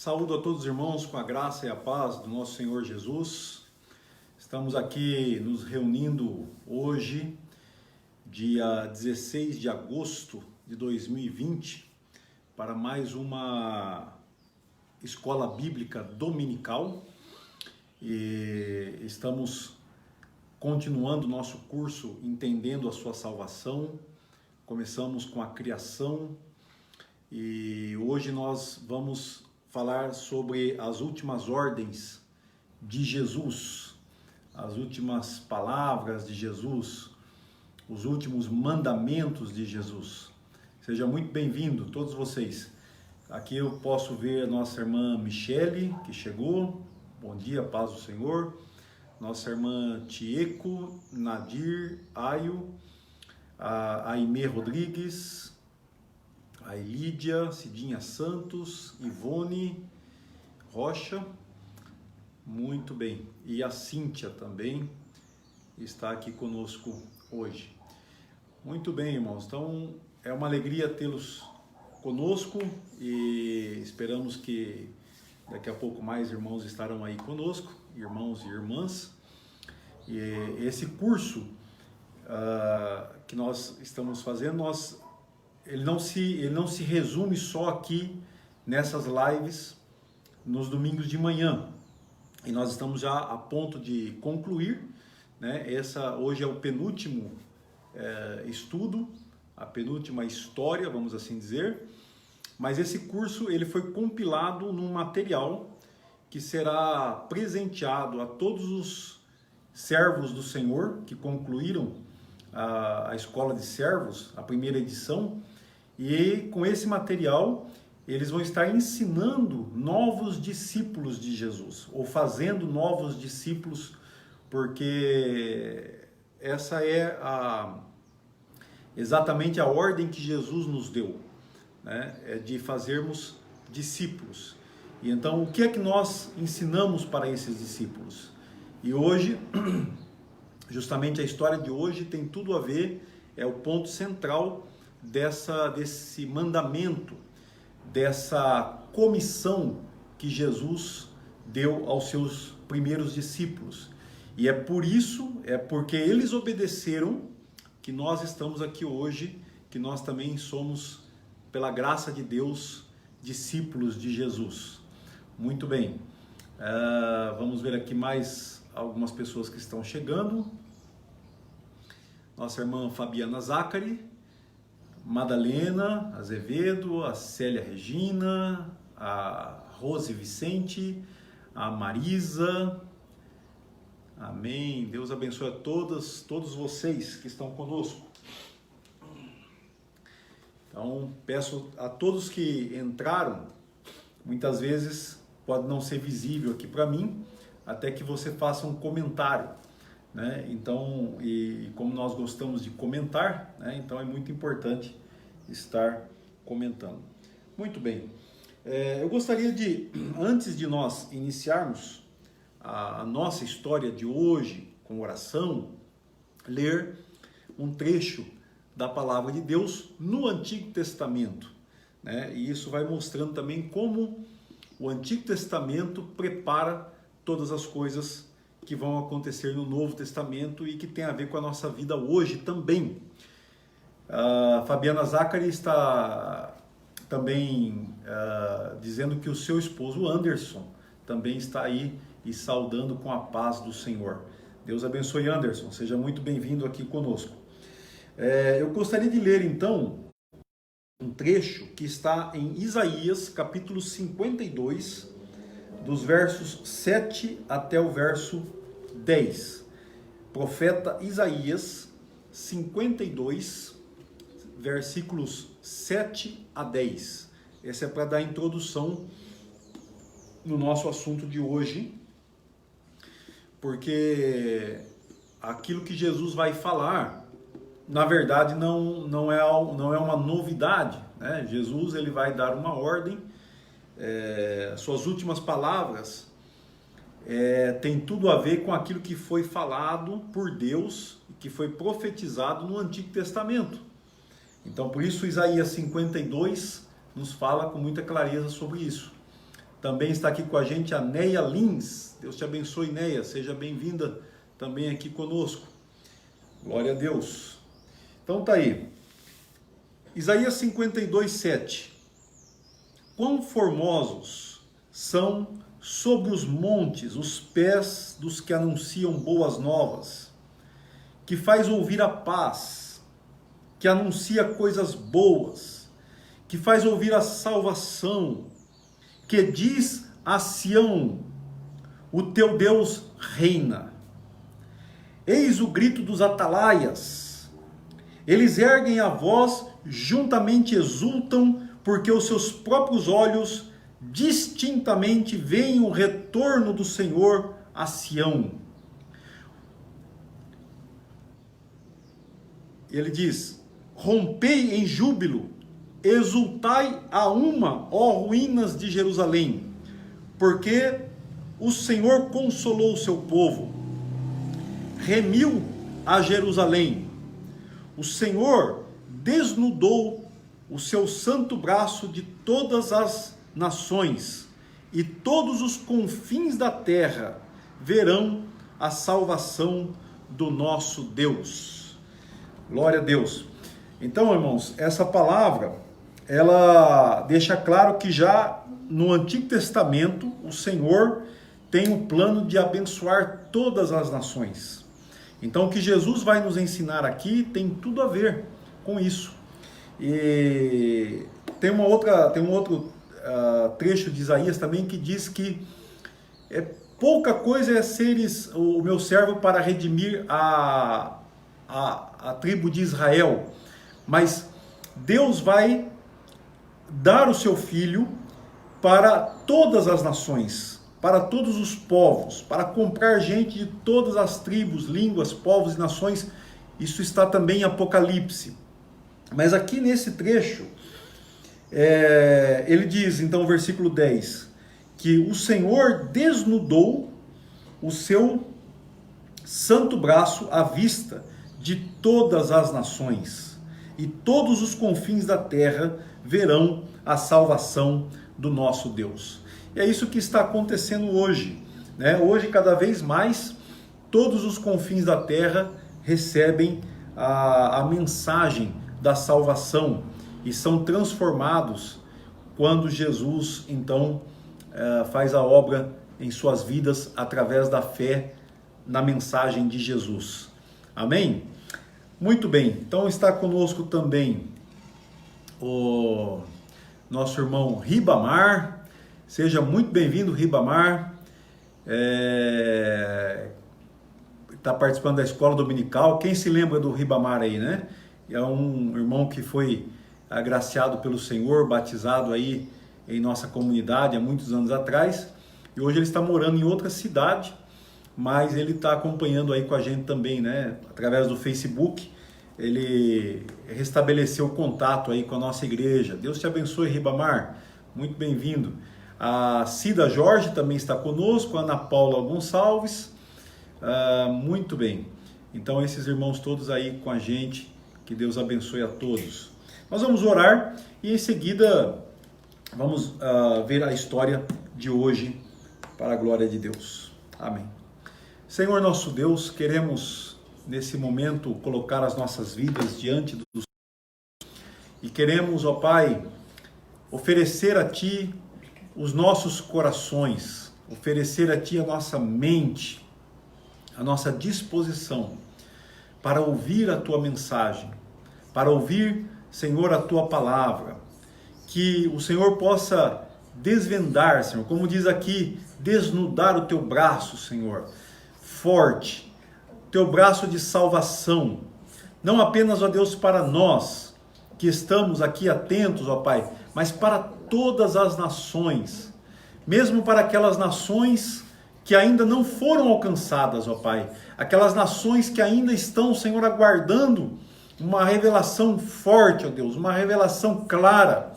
Saúdo a todos os irmãos com a graça e a paz do nosso Senhor Jesus. Estamos aqui nos reunindo hoje, dia 16 de agosto de 2020, para mais uma escola bíblica dominical. E estamos continuando nosso curso Entendendo a Sua Salvação. Começamos com a criação e hoje nós vamos falar sobre as últimas ordens de Jesus, as últimas palavras de Jesus, os últimos mandamentos de Jesus. Seja muito bem-vindo, todos vocês. Aqui eu posso ver a nossa irmã Michele, que chegou. Bom dia, paz do Senhor. Nossa irmã Tieco, Nadir, Aio, a Aimee Rodrigues, a Elídia, Cidinha Santos, Ivone Rocha, muito bem. E a Cíntia também está aqui conosco hoje. Muito bem, irmãos. Então, é uma alegria tê-los conosco e esperamos que daqui a pouco mais irmãos estarão aí conosco, irmãos e irmãs. E esse curso que nós estamos fazendo, ele não se resume só aqui nessas lives nos domingos de manhã. E nós estamos já a ponto de concluir, né? Hoje é o penúltimo estudo, a penúltima história, vamos assim dizer. Mas esse curso ele foi compilado num material que será presenteado a todos os servos do Senhor que concluíram a escola de servos, a primeira edição. E com esse material, eles vão estar ensinando novos discípulos de Jesus, ou fazendo novos discípulos, porque essa é exatamente a ordem que Jesus nos deu, né? É de fazermos discípulos. E então, o que é que nós ensinamos para esses discípulos? E hoje, justamente a história de hoje tem tudo a ver, é o ponto central desse mandamento, dessa comissão que Jesus deu aos seus primeiros discípulos. E é porque eles obedeceram que nós estamos aqui hoje, que nós também somos, pela graça de Deus, discípulos de Jesus. Muito bem, vamos ver aqui mais algumas pessoas que estão chegando. Nossa irmã Fabiana Zacari, Madalena Azevedo, a Célia Regina, a Rose Vicente, a Marisa. Amém. Deus abençoe a todos vocês que estão conosco. Então, peço a todos que entraram, muitas vezes pode não ser visível aqui para mim, até que você faça um comentário, né? Então, e como nós gostamos de comentar, né? Então é muito importante estar comentando. Muito bem, eu gostaria de, antes de nós iniciarmos a nossa história de hoje com oração, ler um trecho da palavra de Deus no Antigo Testamento, né? E isso vai mostrando também como o Antigo Testamento prepara todas as coisas que vão acontecer no Novo Testamento e que tem a ver com a nossa vida hoje também. A Fabiana Zacari está também dizendo que o seu esposo Anderson também está aí e saudando com a paz do Senhor. Deus abençoe, Anderson, seja muito bem-vindo aqui conosco. Eu gostaria de ler então um trecho que está em Isaías capítulo 52, dos versos 7 até o verso 10. Profeta Isaías 52, versículos 7 a 10. Essa é para dar introdução no nosso assunto de hoje, porque aquilo que Jesus vai falar, na verdade, não é uma novidade, né? Jesus ele vai dar uma ordem. Suas últimas palavras tem tudo a ver com aquilo que foi falado por Deus e que foi profetizado no Antigo Testamento. Então, por isso, Isaías 52 nos fala com muita clareza sobre isso. Também está aqui com a gente a Neia Lins. Deus te abençoe, Neia. Seja bem-vinda também aqui conosco. Glória a Deus. Então tá aí. Isaías 52, 7. Quão formosos são sobre os montes os pés dos que anunciam boas novas, que faz ouvir a paz, que anuncia coisas boas, que faz ouvir a salvação, que diz a Sião: o teu Deus reina. Eis o grito dos atalaias, eles erguem a voz, juntamente exultam, porque os seus próprios olhos distintamente veem o retorno do Senhor a Sião. Ele diz: rompei em júbilo, exultai a uma, ó ruínas de Jerusalém, porque o Senhor consolou o seu povo, remiu a Jerusalém. O Senhor desnudou o seu santo braço de todas as nações, e todos os confins da terra verão a salvação do nosso Deus. Glória a Deus. Então, irmãos, essa palavra, ela deixa claro que já no Antigo Testamento, o Senhor tem o plano de abençoar todas as nações. Então, o que Jesus vai nos ensinar aqui tem tudo a ver com isso. E tem um outro trecho de Isaías também que diz que pouca coisa é seres o meu servo para redimir a tribo de Israel, mas Deus vai dar o seu filho para todas as nações, para todos os povos, para comprar gente de todas as tribos, línguas, povos e nações. Isso está também em Apocalipse. Mas aqui nesse trecho, ele diz, então, versículo 10, que o Senhor desnudou o seu santo braço à vista de todas as nações, e todos os confins da terra verão a salvação do nosso Deus. E é isso que está acontecendo hoje, né? Hoje, cada vez mais, todos os confins da terra recebem a mensagem da salvação e são transformados quando Jesus, então, faz a obra em suas vidas através da fé na mensagem de Jesus. Amém? Muito bem, então está conosco também o nosso irmão Ribamar. Seja muito bem-vindo, Ribamar. Está participando da escola dominical. Quem se lembra do Ribamar aí, né? É um irmão que foi agraciado pelo Senhor, batizado aí em nossa comunidade há muitos anos atrás, e hoje ele está morando em outra cidade, mas ele está acompanhando aí com a gente também, né? Através do Facebook, ele restabeleceu o contato aí com a nossa igreja. Deus te abençoe, Ribamar, muito bem-vindo. A Cida Jorge também está conosco, a Ana Paula Gonçalves, muito bem. Então esses irmãos todos aí com a gente, que Deus abençoe a todos. Nós vamos orar e em seguida vamos ver a história de hoje para a glória de Deus. Amém. Senhor nosso Deus, queremos nesse momento colocar as nossas vidas diante dos e queremos, ó Pai, oferecer a Ti os nossos corações, oferecer a Ti a nossa mente, a nossa disposição para ouvir a Tua mensagem, para ouvir, Senhor, a Tua palavra, que o Senhor possa desvendar, Senhor, como diz aqui, desnudar o Teu braço, Senhor, forte, Teu braço de salvação, não apenas, ó Deus, para nós, que estamos aqui atentos, ó Pai, mas para todas as nações, mesmo para aquelas nações que ainda não foram alcançadas, ó Pai, aquelas nações que ainda estão, Senhor, aguardando uma revelação forte, ó Deus, uma revelação clara,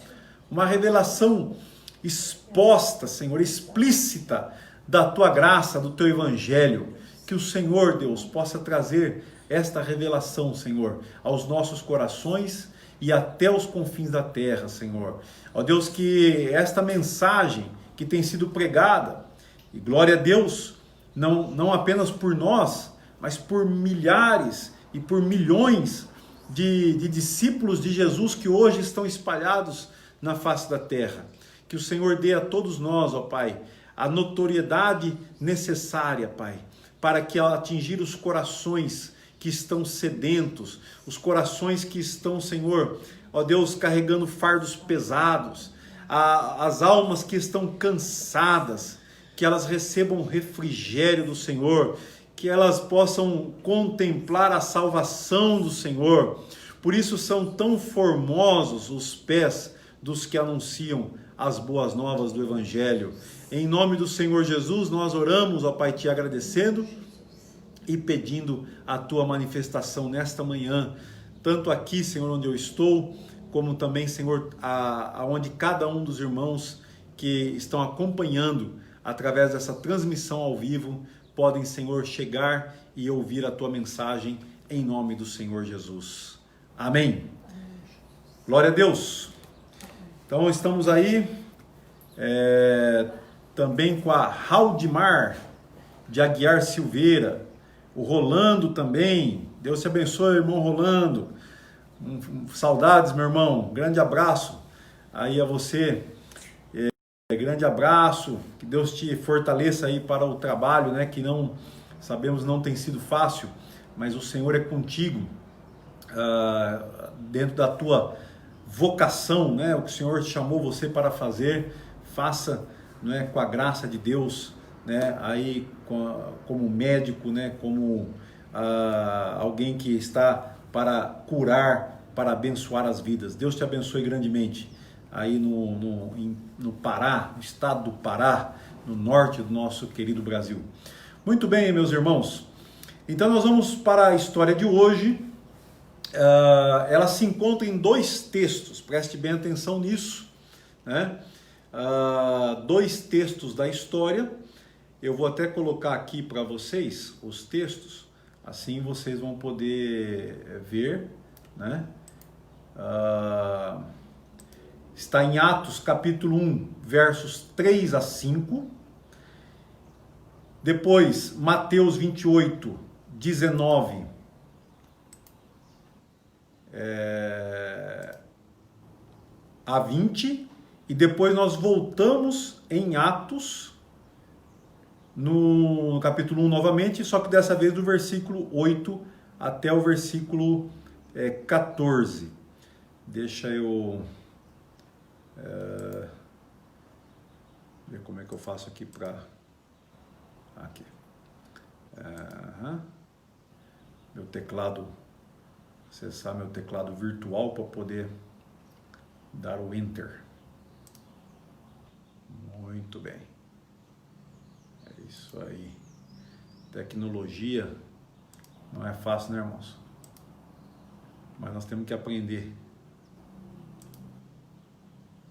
uma revelação exposta, Senhor, explícita da Tua graça, do Teu Evangelho, que o Senhor, Deus, possa trazer esta revelação, Senhor, aos nossos corações e até os confins da terra, Senhor. Ó Deus, que esta mensagem que tem sido pregada. E glória a Deus, não apenas por nós, mas por milhares e por milhões de discípulos de Jesus que hoje estão espalhados na face da terra. Que o Senhor dê a todos nós, ó Pai, a notoriedade necessária, Pai, para que ao atingir os corações que estão sedentos, os corações que estão, Senhor, ó Deus, carregando fardos pesados, as almas que estão cansadas, que elas recebam refrigério do Senhor, que elas possam contemplar a salvação do Senhor. Por isso são tão formosos os pés dos que anunciam as boas novas do Evangelho. Em nome do Senhor Jesus, nós oramos, ó Pai, te agradecendo e pedindo a tua manifestação nesta manhã, tanto aqui, Senhor, onde eu estou, como também, Senhor, aonde cada um dos irmãos que estão acompanhando através dessa transmissão ao vivo podem, Senhor, chegar e ouvir a tua mensagem em nome do Senhor Jesus. Amém. Glória a Deus. Então estamos aí também com a Raudimar de Aguiar Silveira, o Rolando também. Deus te abençoe, irmão Rolando. Saudades, meu irmão. Grande abraço aí a você. Grande abraço. Que Deus te fortaleça aí para o trabalho, né? Que não sabemos não tem sido fácil, mas o Senhor é contigo dentro da tua vocação, né? O que o Senhor chamou você para fazer, faça, né? Com a graça de Deus, né? Aí como médico, né? Como alguém que está para curar, para abençoar as vidas. Deus te abençoe grandemente aí no Pará, no estado do Pará, no norte do nosso querido Brasil. Muito bem, meus irmãos. Então nós vamos para a história de hoje. Ela se encontra em dois textos, preste bem atenção nisso, né? Dois textos da história. Eu vou até colocar aqui para vocês os textos, assim vocês vão poder ver, né? Está em Atos capítulo 1, versos 3 a 5. Depois, Mateus 28, 19 a 20. E depois nós voltamos em Atos, no capítulo 1 novamente, só que dessa vez do versículo 8 até o versículo 14. Deixa eu ver como é que eu faço aqui para... Aqui. Meu teclado, acessar meu teclado virtual para poder dar o Enter. Muito bem. É isso aí. Tecnologia não é fácil, né, irmãos? Mas nós temos que aprender.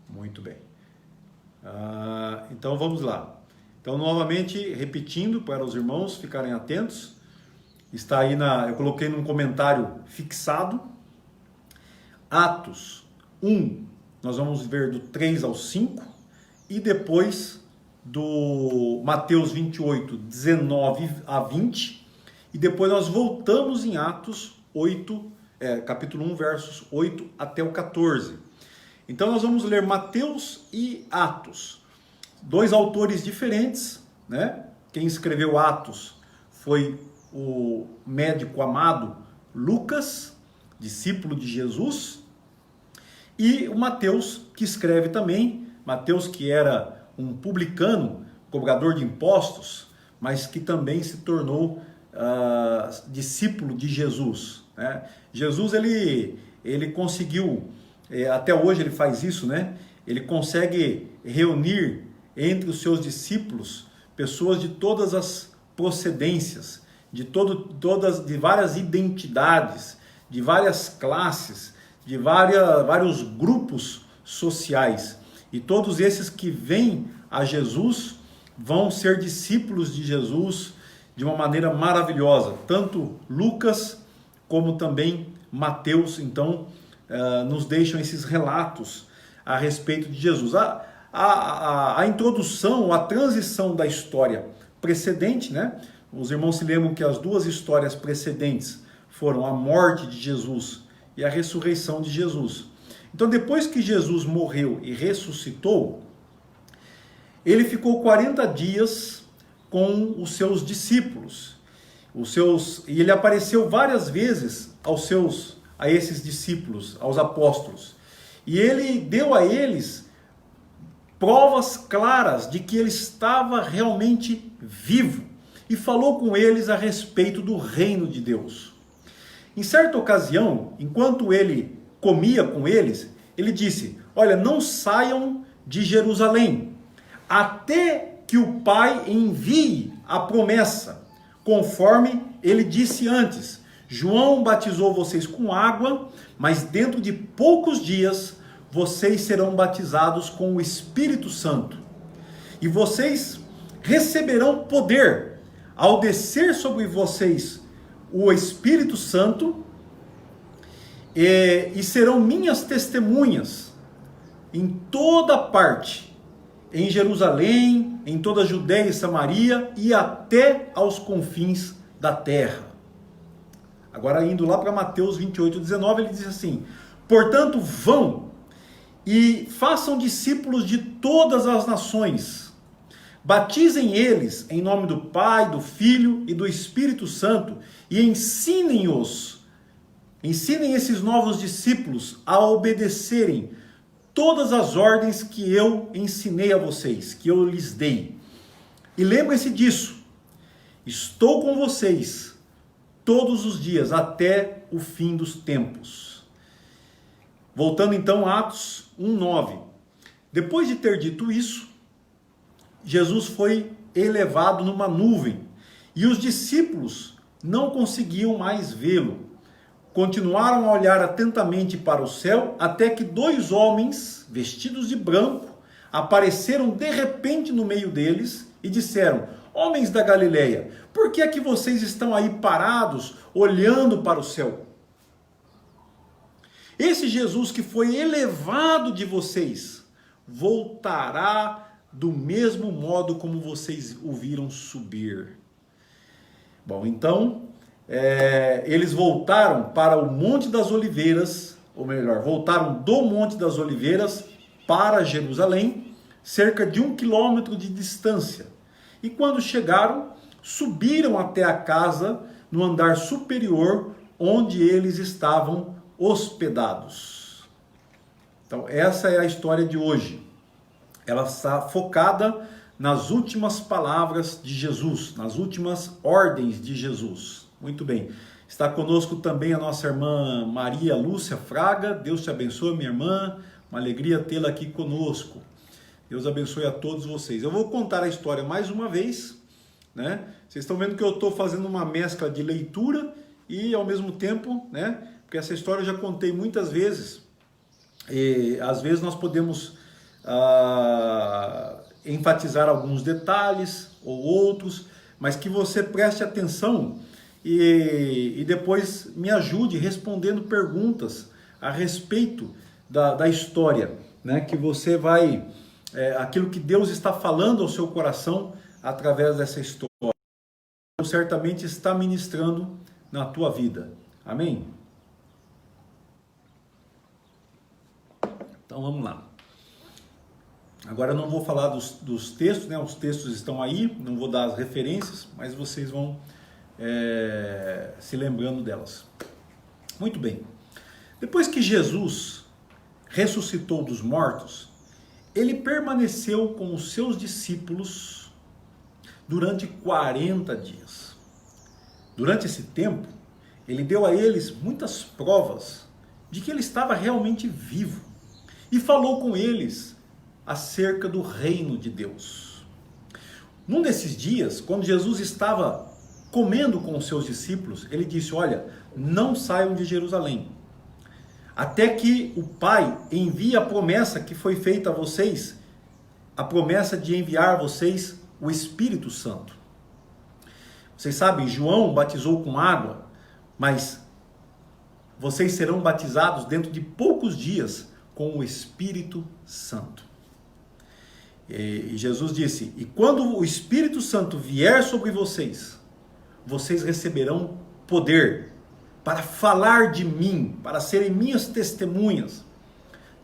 Muito bem. Então vamos lá. Então, novamente, repetindo para os irmãos ficarem atentos. Está aí eu coloquei num comentário fixado. Atos 1, nós vamos ver do 3 ao 5. E depois do Mateus 28, 19 a 20. E depois nós voltamos em Atos 8, capítulo 1, versos 8 até o 14. Então nós vamos ler Mateus e Atos. Dois autores diferentes, né? Quem escreveu Atos foi o médico amado Lucas, discípulo de Jesus. E o Mateus, que escreve também, Mateus que era um publicano, cobrador de impostos, mas que também se tornou discípulo de Jesus, né? Jesus, ele conseguiu, até hoje ele faz isso, né? Ele consegue reunir entre os seus discípulos pessoas de todas as procedências, de várias identidades, de várias classes, de vários grupos sociais. E todos esses que vêm a Jesus vão ser discípulos de Jesus de uma maneira maravilhosa. Tanto Lucas como também Mateus, então, nos deixam esses relatos a respeito de Jesus. a introdução, a transição da história precedente, né? Os irmãos se lembram que as duas histórias precedentes foram a morte de Jesus e a ressurreição de Jesus. Então, depois que Jesus morreu e ressuscitou, ele ficou 40 dias com os seus discípulos. E ele apareceu várias vezes a esses discípulos, aos apóstolos. E ele deu a eles provas claras de que ele estava realmente vivo e falou com eles a respeito do reino de Deus. Em certa ocasião, enquanto ele comia com eles, ele disse: olha, não saiam de Jerusalém, até que o Pai envie a promessa, conforme ele disse antes. João batizou vocês com água, mas dentro de poucos dias vocês serão batizados com o Espírito Santo. E vocês receberão poder ao descer sobre vocês o Espírito Santo, e serão minhas testemunhas em toda parte, em Jerusalém, em toda a Judéia e Samaria e até aos confins da terra. Agora, indo lá para Mateus 28:19, ele diz assim: portanto, vão e façam discípulos de todas as nações, batizem eles em nome do Pai, do Filho e do Espírito Santo, e ensinem esses novos discípulos a obedecerem todas as ordens que eu ensinei a vocês, que eu lhes dei. E lembrem-se disso: estou com vocês todos os dias até o fim dos tempos. Voltando então a Atos 1:9. Depois de ter dito isso, Jesus foi elevado numa nuvem e os discípulos não conseguiam mais vê-lo. Continuaram a olhar atentamente para o céu, até que 2 homens vestidos de branco apareceram de repente no meio deles e disseram: homens da Galileia, por que é que vocês estão aí parados, olhando para o céu? Esse Jesus que foi elevado de vocês, voltará do mesmo modo como vocês o viram subir. Bom, então, eles voltaram para o Monte das Oliveiras, ou melhor, voltaram do Monte das Oliveiras para Jerusalém, cerca de 1 quilômetro de distância. E quando chegaram, subiram até a casa no andar superior, onde eles estavam hospedados. Então, essa é a história de hoje. Ela está focada nas últimas palavras de Jesus, nas últimas ordens de Jesus. Muito bem. Está conosco também a nossa irmã Maria Lúcia Fraga. Deus te abençoe, minha irmã. Uma alegria tê-la aqui conosco. Deus abençoe a todos vocês. Eu vou contar a história mais uma vez, né? Vocês estão vendo que eu estou fazendo uma mescla de leitura e ao mesmo tempo, né? Porque essa história eu já contei muitas vezes. E às vezes nós podemos enfatizar alguns detalhes ou outros, mas que você preste atenção e depois me ajude respondendo perguntas a respeito da história, né? Que você vai, aquilo que Deus está falando ao seu coração através dessa história, Deus certamente está ministrando na tua vida. Amém? Então vamos lá. Agora eu não vou falar dos textos, né? Os textos estão aí, não vou dar as referências, mas vocês vão se lembrando delas. Muito bem. Depois que Jesus ressuscitou dos mortos, ele permaneceu com os seus discípulos durante 40 dias. Durante esse tempo, ele deu a eles muitas provas de que ele estava realmente vivo e falou com eles acerca do reino de Deus. Num desses dias, quando Jesus estava comendo com os seus discípulos, ele disse: olha, não saiam de Jerusalém, até que o Pai envie a promessa que foi feita a vocês, a promessa de enviar a vocês o Espírito Santo. Vocês sabem, João batizou com água, mas vocês serão batizados dentro de poucos dias com o Espírito Santo. E Jesus disse: e quando o Espírito Santo vier sobre vocês, vocês receberão poder para falar de mim, para serem minhas testemunhas,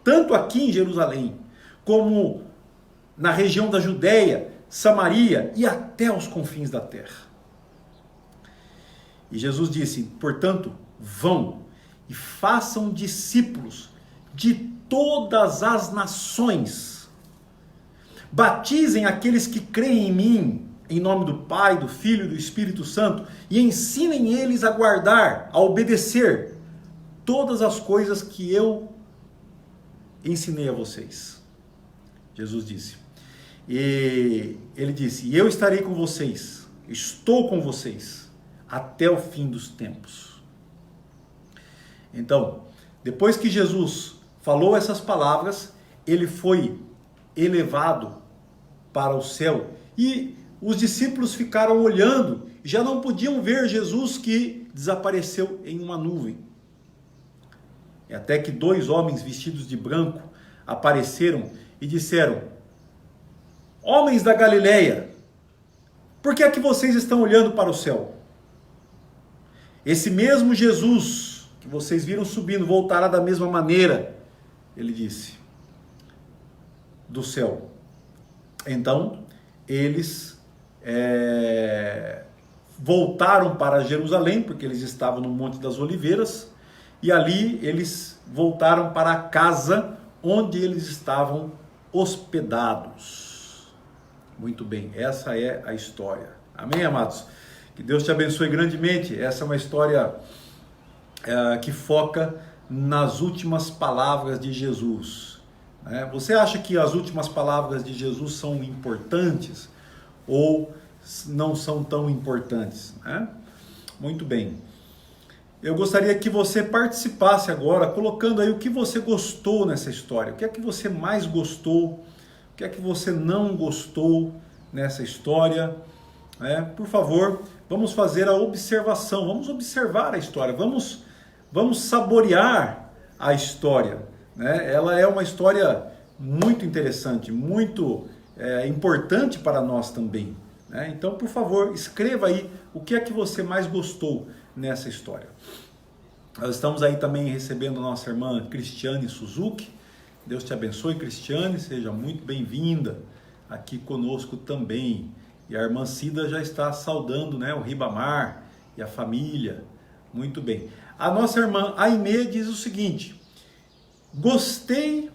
tanto aqui em Jerusalém, como na região da Judéia, Samaria e até os confins da terra. E Jesus disse: portanto, vão e façam discípulos de todas as nações. Batizem aqueles que creem em mim, em nome do Pai, do Filho e do Espírito Santo, e ensinem eles a guardar, a obedecer todas as coisas que eu ensinei a vocês. Jesus disse. E ele disse: e eu estarei com vocês, estou com vocês, até o fim dos tempos. Então, depois que Jesus falou essas palavras, ele foi elevado para o céu, e os discípulos ficaram olhando, já não podiam ver Jesus, que desapareceu em uma nuvem. E até que 2 homens vestidos de branco apareceram e disseram: homens da Galileia, por que é que vocês estão olhando para o céu? Esse mesmo Jesus que vocês viram subindo voltará da mesma maneira, ele disse, do céu. Então, eles voltaram para Jerusalém, porque eles estavam no Monte das Oliveiras, e ali eles voltaram para a casa onde eles estavam hospedados. Muito bem, essa é a história. Amém, amados? Que Deus te abençoe grandemente. Essa é uma história que foca nas últimas palavras de Jesus. Você acha que as últimas palavras de Jesus são importantes ou não são tão importantes? Muito bem. Eu gostaria que você participasse agora, colocando aí o que você gostou nessa história. O que é que você mais gostou? O que é que você não gostou nessa história? Por favor, vamos fazer a observação. Vamos observar a história. Vamos saborear a história. Ela é uma história muito interessante, muito importante para nós também. Então, por favor, escreva aí o que é que você mais gostou nessa história. Nós estamos aí também recebendo a nossa irmã Cristiane Suzuki. Deus te abençoe, Cristiane, seja muito bem-vinda aqui conosco também. E a irmã Cida já está saudando, o Ribamar e a família. Muito bem. A nossa irmã Aimee diz o seguinte: gostei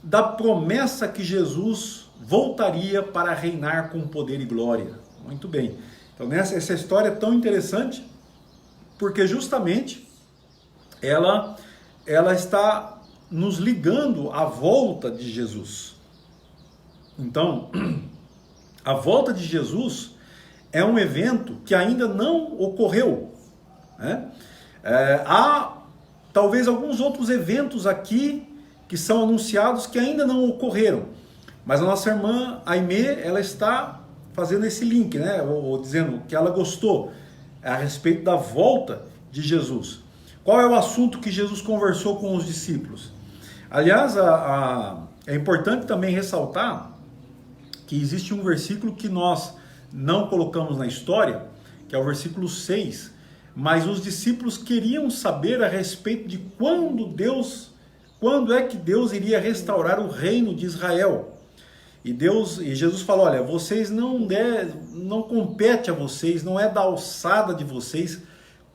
da promessa que Jesus voltaria para reinar com poder e glória. Muito bem. Então, essa história é tão interessante, porque justamente ela está nos ligando à volta de Jesus. Então, a volta de Jesus é um evento que ainda não ocorreu. Há talvez alguns outros eventos aqui que são anunciados que ainda não ocorreram. Mas a nossa irmã Aimee, ela está fazendo esse link, ou dizendo que ela gostou a respeito da volta de Jesus. Qual é o assunto que Jesus conversou com os discípulos? Aliás, é importante também ressaltar que existe um versículo que nós não colocamos na história, que é o versículo 6, mas os discípulos queriam saber a respeito de quando é que Deus iria restaurar o reino de Israel. E Jesus falou: olha, vocês não compete a vocês, não é da alçada de vocês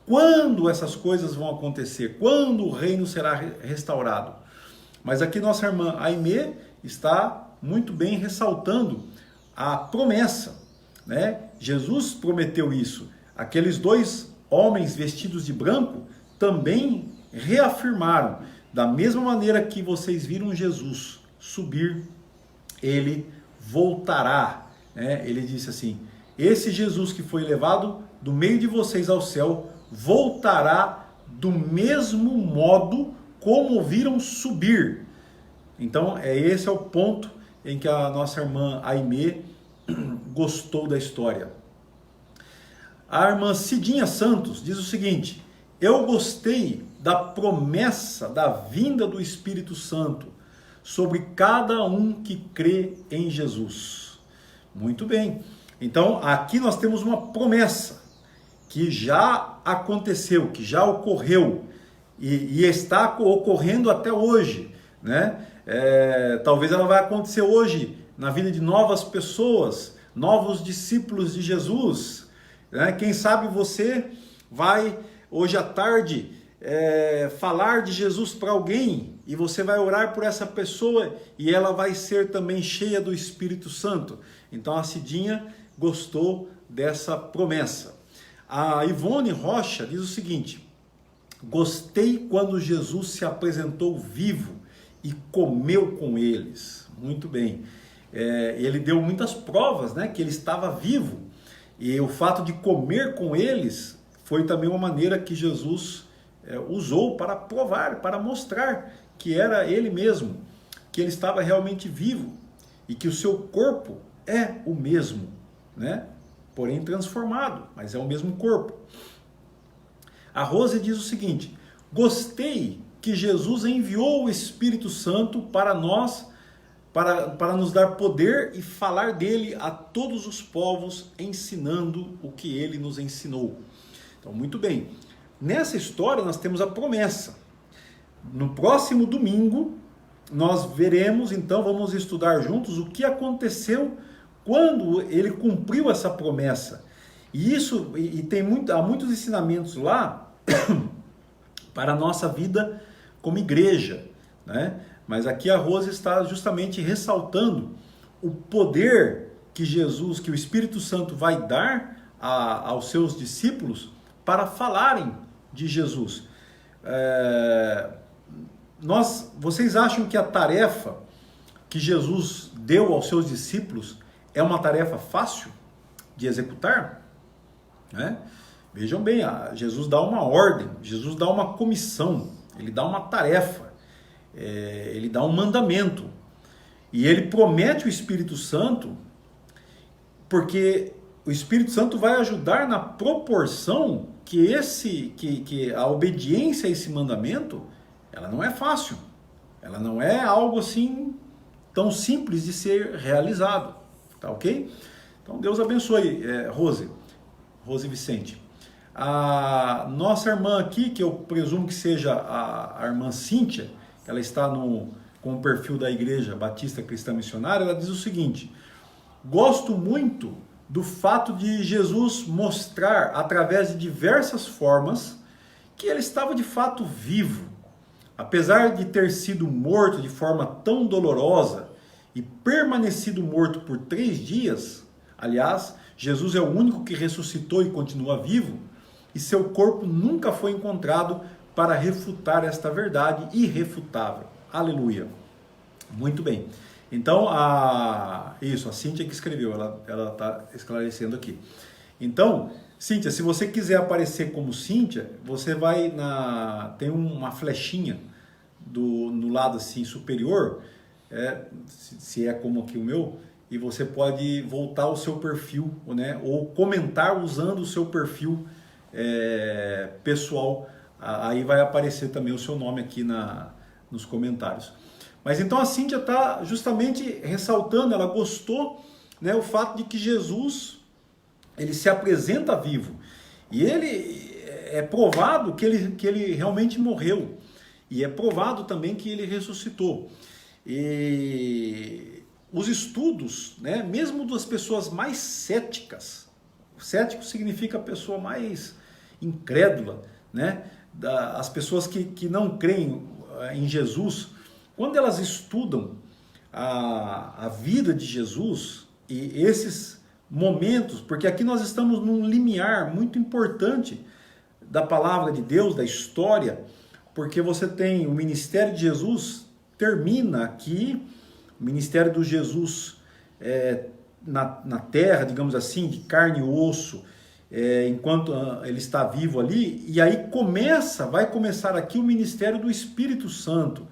quando essas coisas vão acontecer, quando o reino será restaurado. Mas aqui nossa irmã Aimee está muito bem ressaltando a promessa, Jesus prometeu isso. Aqueles 2 homens vestidos de branco também reafirmaram, da mesma maneira que vocês viram Jesus subir, ele voltará. Ele disse assim: esse Jesus que foi levado do meio de vocês ao céu voltará do mesmo modo como o viram subir. Então, esse é o ponto em que a nossa irmã Aimee gostou da história. A irmã Cidinha Santos diz o seguinte: eu gostei da promessa da vinda do Espírito Santo sobre cada um que crê em Jesus. Muito bem. Então, aqui nós temos uma promessa que já aconteceu, que já ocorreu e está ocorrendo até hoje, né? Talvez ela vai acontecer hoje na vida de novas pessoas, novos discípulos de Jesus, né? Quem sabe você vai hoje à tarde falar de Jesus para alguém e você vai orar por essa pessoa e ela vai ser também cheia do Espírito Santo. Então a Cidinha gostou dessa promessa. A Ivone Rocha diz o seguinte: gostei quando Jesus se apresentou vivo e comeu com eles. Muito bem. Ele deu muitas provas, né, que ele estava vivo. E o fato de comer com eles foi também uma maneira que Jesus usou para provar, para mostrar que era ele mesmo, que ele estava realmente vivo e que o seu corpo é o mesmo, né? Porém transformado, mas é o mesmo corpo. A Rose diz o seguinte: gostei que Jesus enviou o Espírito Santo para nós, para nos dar poder e falar dele a todos os povos, ensinando o que ele nos ensinou. Então, muito bem. Nessa história nós temos a promessa. No próximo domingo nós veremos, então, vamos estudar juntos o que aconteceu quando ele cumpriu essa promessa. E isso, há muitos ensinamentos lá para a nossa vida como igreja, né? Mas aqui a Rose está justamente ressaltando o poder que Jesus, que o Espírito Santo vai dar aos seus discípulos para falarem de Jesus. Vocês acham que a tarefa que Jesus deu aos seus discípulos é uma tarefa fácil de executar? Né? Vejam bem, Jesus dá uma ordem, Jesus dá uma comissão, ele dá uma tarefa, ele dá um mandamento. E ele promete o Espírito Santo, porque o Espírito Santo vai ajudar na proporção que a obediência a esse mandamento, ela não é fácil. Ela não é algo assim tão simples de ser realizado. Tá ok? Então Deus abençoe, Rose Vicente. A nossa irmã aqui, que eu presumo que seja a irmã Cíntia, ela está com o perfil da Igreja Batista Cristã Missionária, ela diz o seguinte: gosto muito do fato de Jesus mostrar, através de diversas formas, que ele estava de fato vivo. Apesar de ter sido morto de forma tão dolorosa e permanecido morto por 3 dias, aliás, Jesus é o único que ressuscitou e continua vivo, e seu corpo nunca foi encontrado para refutar esta verdade irrefutável. Aleluia. Muito bem. Então, a Cíntia que escreveu, ela está esclarecendo aqui. Então, Cíntia, se você quiser aparecer como Cíntia, você vai tem uma flechinha no lado assim superior, se é como aqui o meu, e você pode voltar o seu perfil, né, ou comentar usando o seu perfil pessoal. Aí vai aparecer também o seu nome aqui nos comentários. Mas então a Cíntia está justamente ressaltando, ela gostou, né, o fato de que Jesus, ele se apresenta vivo. E ele é provado que ele realmente morreu. E é provado também que ele ressuscitou. E os estudos, né, mesmo das pessoas mais céticas, cético significa a pessoa mais incrédula, né, as pessoas que não creem em Jesus, quando elas estudam a vida de Jesus e esses momentos, porque aqui nós estamos num limiar muito importante da palavra de Deus, da história, porque você tem o ministério de Jesus, termina aqui, o ministério do Jesus na terra, digamos assim, de carne e osso, enquanto ele está vivo ali, e aí vai começar aqui o ministério do Espírito Santo.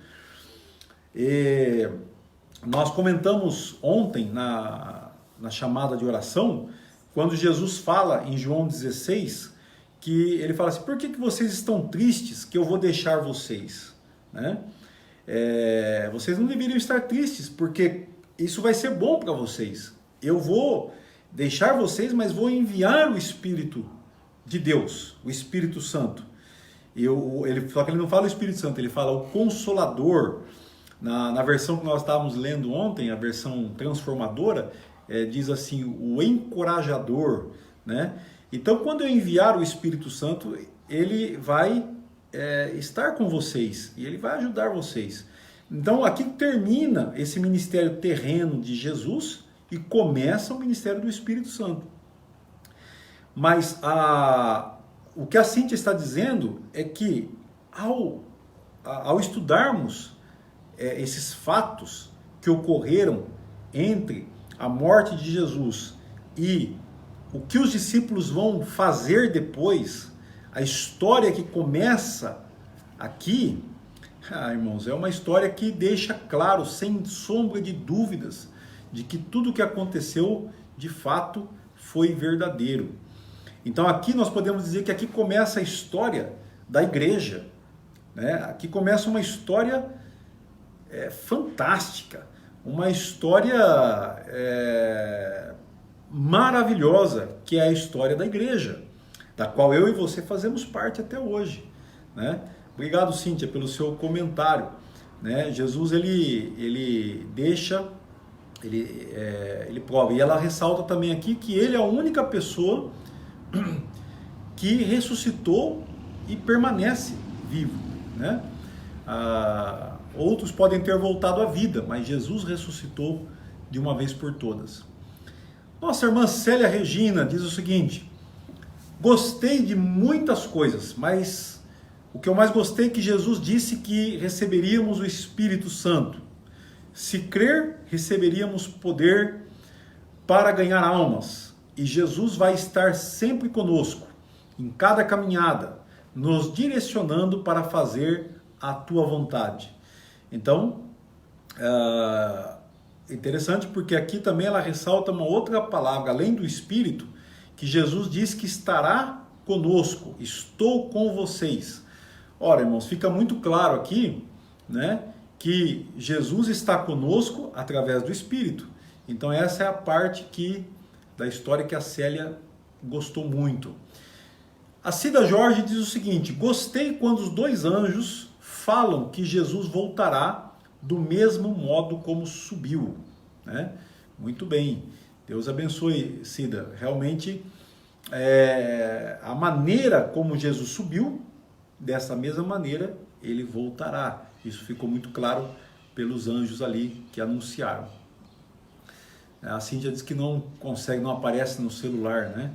Nós comentamos ontem na chamada de oração, quando Jesus fala em João 16, que ele fala assim: por que vocês estão tristes que eu vou deixar vocês? Né? vocês não deveriam estar tristes, porque isso vai ser bom para vocês. Eu vou deixar vocês, mas vou enviar o Espírito de Deus, o Espírito Santo. Só que ele não fala o Espírito Santo, ele fala o Consolador. Na versão que nós estávamos lendo ontem, a versão transformadora, diz assim, o encorajador, né? Então, quando eu enviar o Espírito Santo, ele vai estar com vocês e ele vai ajudar vocês. Então, aqui termina esse ministério terreno de Jesus e começa o ministério do Espírito Santo. Mas o que a Cíntia está dizendo é que ao estudarmos esses fatos que ocorreram entre a morte de Jesus e o que os discípulos vão fazer depois, a história que começa aqui, irmãos, é uma história que deixa claro, sem sombra de dúvidas, de que tudo o que aconteceu, de fato, foi verdadeiro. Então aqui nós podemos dizer que aqui começa a história da igreja, né? Aqui começa uma história fantástica, uma história maravilhosa, que é a história da igreja, da qual eu e você fazemos parte até hoje, né? Obrigado, Cíntia, pelo seu comentário, né? Jesus, ele deixa, ele prova, e ela ressalta também aqui que ele é a única pessoa que ressuscitou e permanece vivo, né? Outros podem ter voltado à vida, mas Jesus ressuscitou de uma vez por todas. Nossa irmã Célia Regina diz o seguinte: gostei de muitas coisas, mas o que eu mais gostei é que Jesus disse que receberíamos o Espírito Santo. Se crer, receberíamos poder para ganhar almas. E Jesus vai estar sempre conosco, em cada caminhada, nos direcionando para fazer a tua vontade. Então, interessante porque aqui também ela ressalta uma outra palavra, além do Espírito, que Jesus diz que estará conosco, estou com vocês. Ora, irmãos, fica muito claro aqui, né, que Jesus está conosco através do Espírito. Então essa é a parte da história que a Célia gostou muito. A Cida Jorge diz o seguinte: gostei quando os dois anjos falam que Jesus voltará do mesmo modo como subiu, né? Muito bem, Deus abençoe, Cida. Realmente, a maneira como Jesus subiu, dessa mesma maneira ele voltará. Isso ficou muito claro pelos anjos ali que anunciaram. A Cíntia diz que não consegue, não aparece no celular, né?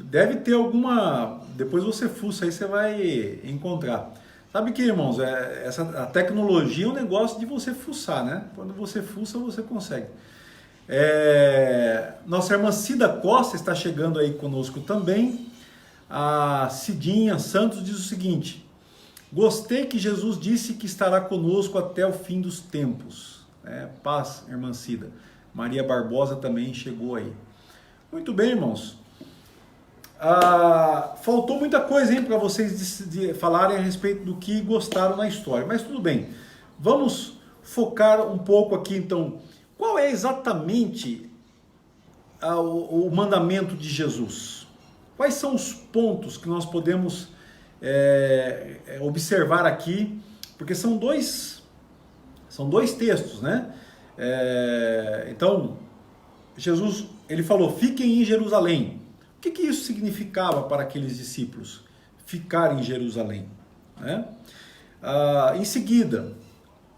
Deve ter alguma... Depois você fuça aí, você vai encontrar. Sabe que, irmãos, a tecnologia é um negócio de você fuçar, né? Quando você fuça, você consegue. Nossa irmã Cida Costa está chegando aí conosco também. A Cidinha Santos diz o seguinte: gostei que Jesus disse que estará conosco até o fim dos tempos. Paz, irmã Cida. Maria Barbosa também chegou aí. Muito bem, irmãos. Faltou muita coisa para vocês falarem a respeito do que gostaram na história, mas tudo bem. Vamos focar um pouco aqui então. Qual é exatamente o mandamento de Jesus? Quais são os pontos que nós podemos observar aqui? Porque são dois textos, né? Então, Jesus, ele falou: fiquem em Jerusalém. O que isso significava para aqueles discípulos? Ficar em Jerusalém, né? Em seguida,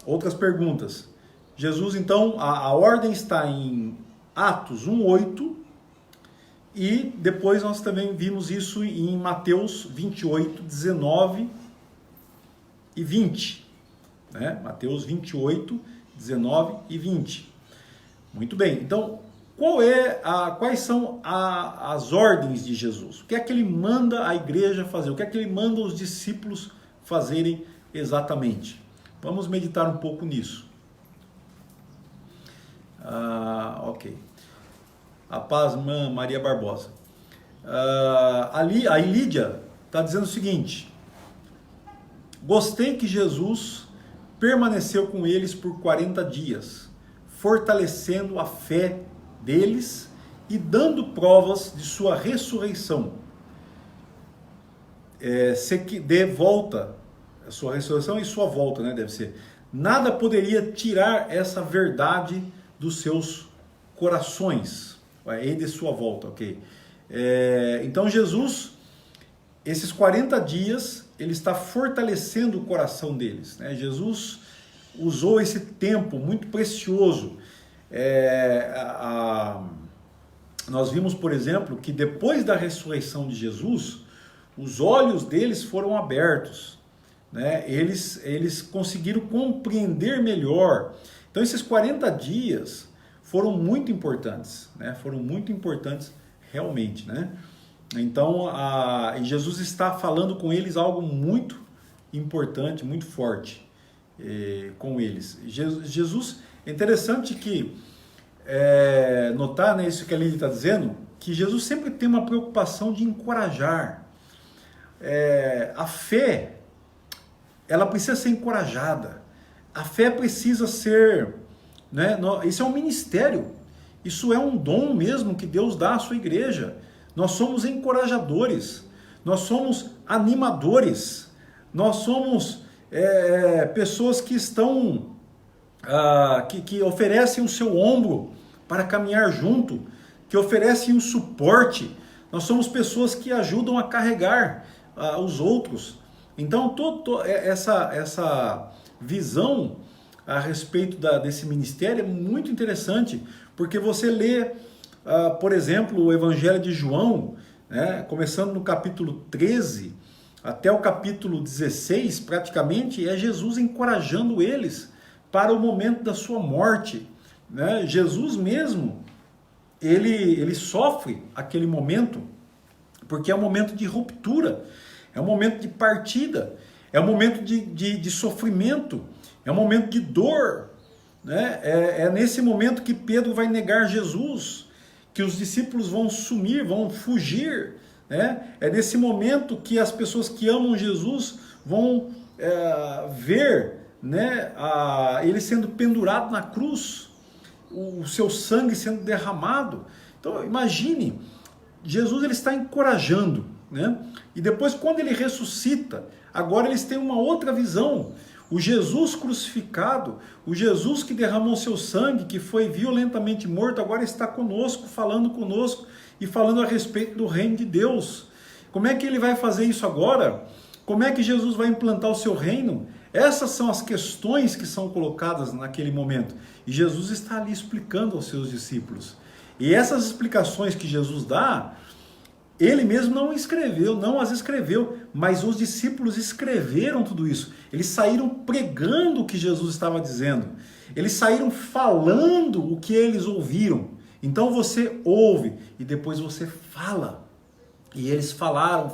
outras perguntas. Jesus, então, a ordem está em Atos 1:8, e depois nós também vimos isso em Mateus 28, 19 e 20. Né? Mateus 28, 19 e 20. Muito bem, então, quais são as ordens de Jesus? O que é que ele manda a igreja fazer? O que é que ele manda os discípulos fazerem exatamente? Vamos meditar um pouco nisso. Ok. A paz, irmã Maria Barbosa. A Lídia está dizendo o seguinte: gostei que Jesus permaneceu com eles por 40 dias, fortalecendo a fé deles e dando provas de sua ressurreição. De volta, a sua ressurreição e sua volta, né, deve ser. Nada poderia tirar essa verdade dos seus corações, e de sua volta, ok? Então Jesus, esses 40 dias, ele está fortalecendo o coração deles, né? Jesus usou esse tempo muito precioso. Nós vimos, por exemplo, que depois da ressurreição de Jesus, os olhos deles foram abertos, né? Eles conseguiram compreender melhor. Então esses 40 dias foram muito importantes, né? Foram muito importantes realmente, né? Então Jesus está falando com eles algo muito importante, muito forte com eles. Jesus, é interessante que notar, né, isso que a Lídia está dizendo, que Jesus sempre tem uma preocupação de encorajar. A fé, ela precisa ser encorajada. A fé precisa ser, né, isso é um ministério, isso é um dom mesmo que Deus dá à sua igreja. Nós somos encorajadores, nós somos animadores, nós somos pessoas que estão, que oferecem o seu ombro para caminhar junto, que oferecem um suporte. Nós somos pessoas que ajudam a carregar os outros. Então, essa visão a respeito desse ministério é muito interessante, porque você lê, por exemplo, o Evangelho de João, né, começando no capítulo 13 até o capítulo 16, praticamente, é Jesus encorajando eles para o momento da sua morte, né? Jesus mesmo, ele sofre aquele momento, porque é um momento de ruptura, é um momento de partida, é um momento de sofrimento, é um momento de dor, né? É nesse momento que Pedro vai negar Jesus, que os discípulos vão sumir, vão fugir, né? É nesse momento que as pessoas que amam Jesus vão ver, né, ele sendo pendurado na cruz, o seu sangue sendo derramado. Então imagine, Jesus ele está encorajando, né? E depois, quando ele ressuscita, agora eles têm uma outra visão. O Jesus crucificado, o Jesus que derramou seu sangue, que foi violentamente morto, agora está conosco, falando conosco e falando a respeito do reino de Deus. Como é que ele vai fazer isso agora? Como é que Jesus vai implantar o seu reino? Essas são as questões que são colocadas naquele momento. E Jesus está ali explicando aos seus discípulos. E essas explicações que Jesus dá, ele mesmo não escreveu, não as escreveu, mas os discípulos escreveram tudo isso. Eles saíram pregando o que Jesus estava dizendo. Eles saíram falando o que eles ouviram. Então você ouve e depois você fala. E eles falaram,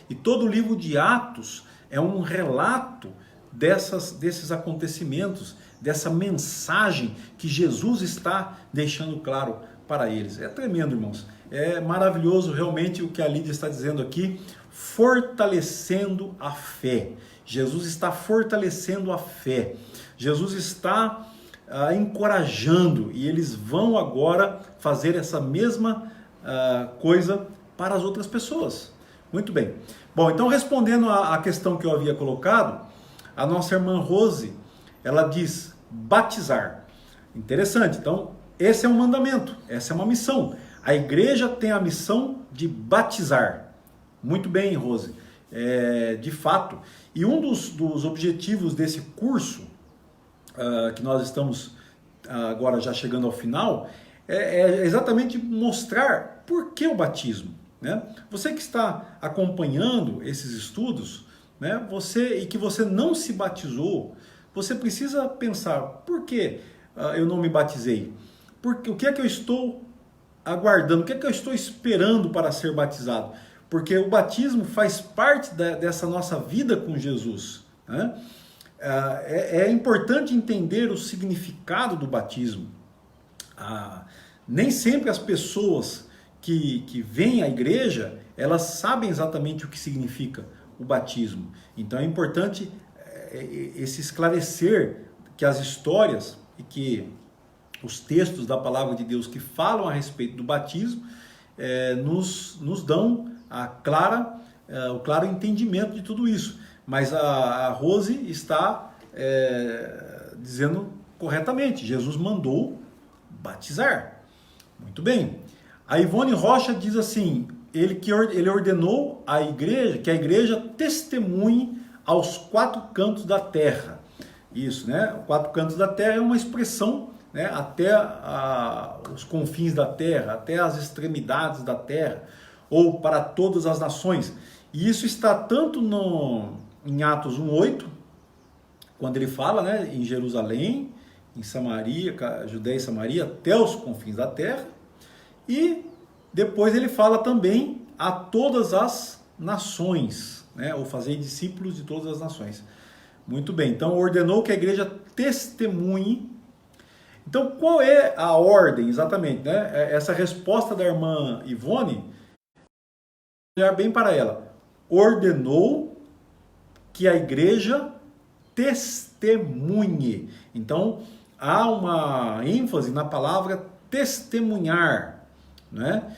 e todo o livro de Atos é um relato desses acontecimentos, dessa mensagem que Jesus está deixando claro para eles. É tremendo, irmãos. É maravilhoso realmente o que a Lídia está dizendo aqui, fortalecendo a fé. Jesus está fortalecendo a fé. Jesus está encorajando, e eles vão agora fazer essa mesma coisa para as outras pessoas. Muito bem. Bom, então respondendo à questão que eu havia colocado, a nossa irmã Rose, ela diz batizar. Interessante. Então, esse é um mandamento, essa é uma missão. A igreja tem a missão de batizar. Muito bem, Rose. De fato. E um dos objetivos desse curso, que nós estamos agora já chegando ao final, é exatamente mostrar por que o batismo, né? Você que está acompanhando esses estudos, né, e que você não se batizou, você precisa pensar, por que eu não me batizei? O que é que eu estou aguardando? O que é que eu estou esperando para ser batizado? Porque o batismo faz parte dessa nossa vida com Jesus, né? É importante entender o significado do batismo. Nem sempre as pessoas que vêm à igreja, elas sabem exatamente o que significa o batismo. Então é importante esse esclarecer que as histórias e que os textos da palavra de Deus que falam a respeito do batismo nos dão o claro entendimento de tudo isso. Mas a Rose está dizendo corretamente, Jesus mandou batizar. Muito bem. A Ivone Rocha diz assim, ele ordenou que a igreja testemunhe aos 4 cantos da terra. Isso, né? 4 cantos da terra é uma expressão, né? Até os confins da terra, até as extremidades da terra, ou para todas as nações. E isso está tanto em Atos 1:8, quando ele fala, né, em Jerusalém, em Samaria, Judéia e Samaria, até os confins da terra, e depois ele fala também a todas as nações, né, ou fazer discípulos de todas as nações. Muito bem, então ordenou que a igreja testemunhe. Então qual é a ordem exatamente, né? Essa resposta da irmã Ivone, olhar bem para ela, ordenou que a igreja testemunhe. Então há uma ênfase na palavra testemunhar, né?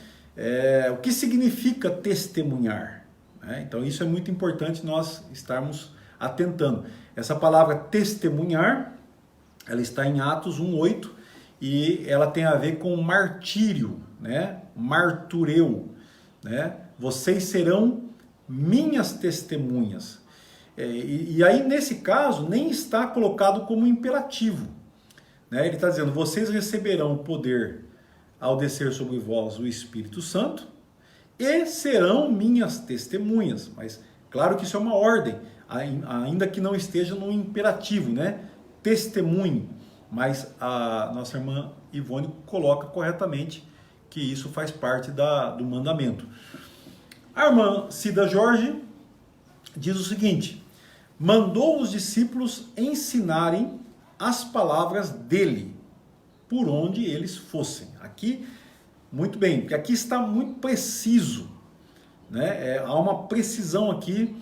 O que significa testemunhar? Né? Então isso é muito importante nós estarmos atentando. Essa palavra testemunhar, ela está em Atos 1:8 e ela tem a ver com martírio, né? Martureu, né? Vocês serão minhas testemunhas. E aí nesse caso nem está colocado como imperativo, né? Ele está dizendo, vocês receberão o poder ao descer sobre vós o Espírito Santo e serão minhas testemunhas. Mas claro que isso é uma ordem, ainda que não esteja no imperativo, né? Testemunhe. Mas a nossa irmã Ivone coloca corretamente que isso faz parte do mandamento. A irmã Cida Jorge diz o seguinte, mandou os discípulos ensinarem as palavras dele, por onde eles fossem. Aqui, muito bem, porque aqui está muito preciso, né? Há uma precisão aqui,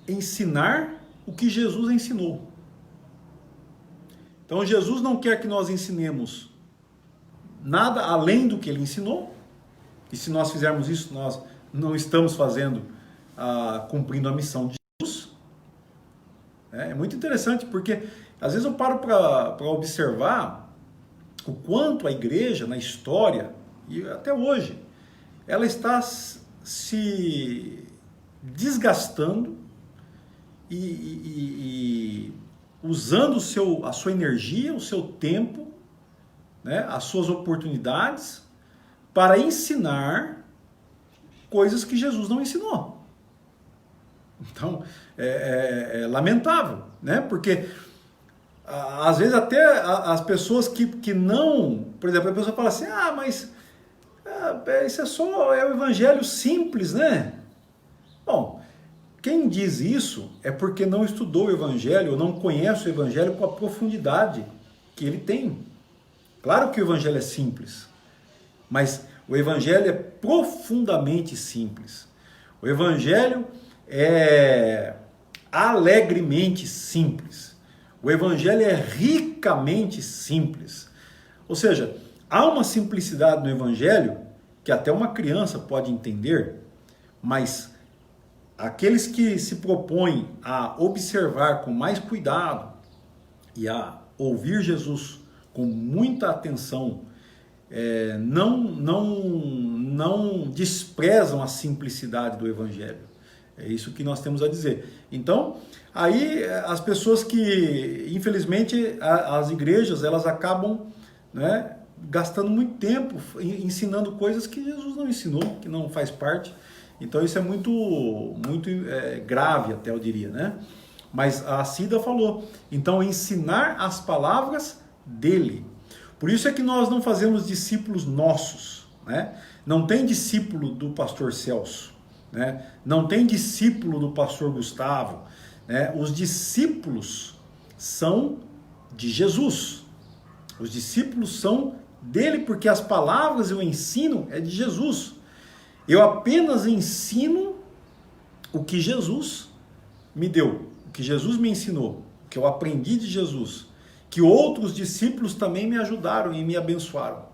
ensinar o que Jesus ensinou. Então Jesus não quer que nós ensinemos nada além do que ele ensinou, e se nós fizermos isso, nós não estamos cumprindo a missão de Jesus. É muito interessante, porque às vezes eu paro para observar o quanto a igreja, na história, e até hoje, ela está se desgastando e usando a sua energia, o seu tempo, né, as suas oportunidades, para ensinar coisas que Jesus não ensinou. Então, é lamentável, né? Porque às vezes até as pessoas que não... Por exemplo, a pessoa fala assim, mas isso é só o evangelho simples, né? Bom, quem diz isso é porque não estudou o evangelho, ou não conhece o evangelho com a profundidade que ele tem. Claro que o evangelho é simples, mas o evangelho é profundamente simples. O evangelho é alegremente simples. O evangelho é ricamente simples. Ou seja, há uma simplicidade no evangelho que até uma criança pode entender, mas aqueles que se propõem a observar com mais cuidado e a ouvir Jesus com muita atenção, não desprezam a simplicidade do evangelho. É isso que nós temos a dizer. Então, aí as pessoas que, infelizmente, as igrejas, elas acabam, né, gastando muito tempo ensinando coisas que Jesus não ensinou, que não faz parte. Então isso é muito grave, até eu diria, né? Mas a Cida falou, então ensinar as palavras dele. Por isso é que nós não fazemos discípulos nossos, né? Não tem discípulo do pastor Celso, né? Não tem discípulo do pastor Gustavo, né? Os discípulos são de Jesus. Os discípulos são dele, porque as palavras e o ensino é de Jesus. Eu apenas ensino o que Jesus me deu, o que Jesus me ensinou, o que eu aprendi de Jesus, que outros discípulos também me ajudaram e me abençoaram.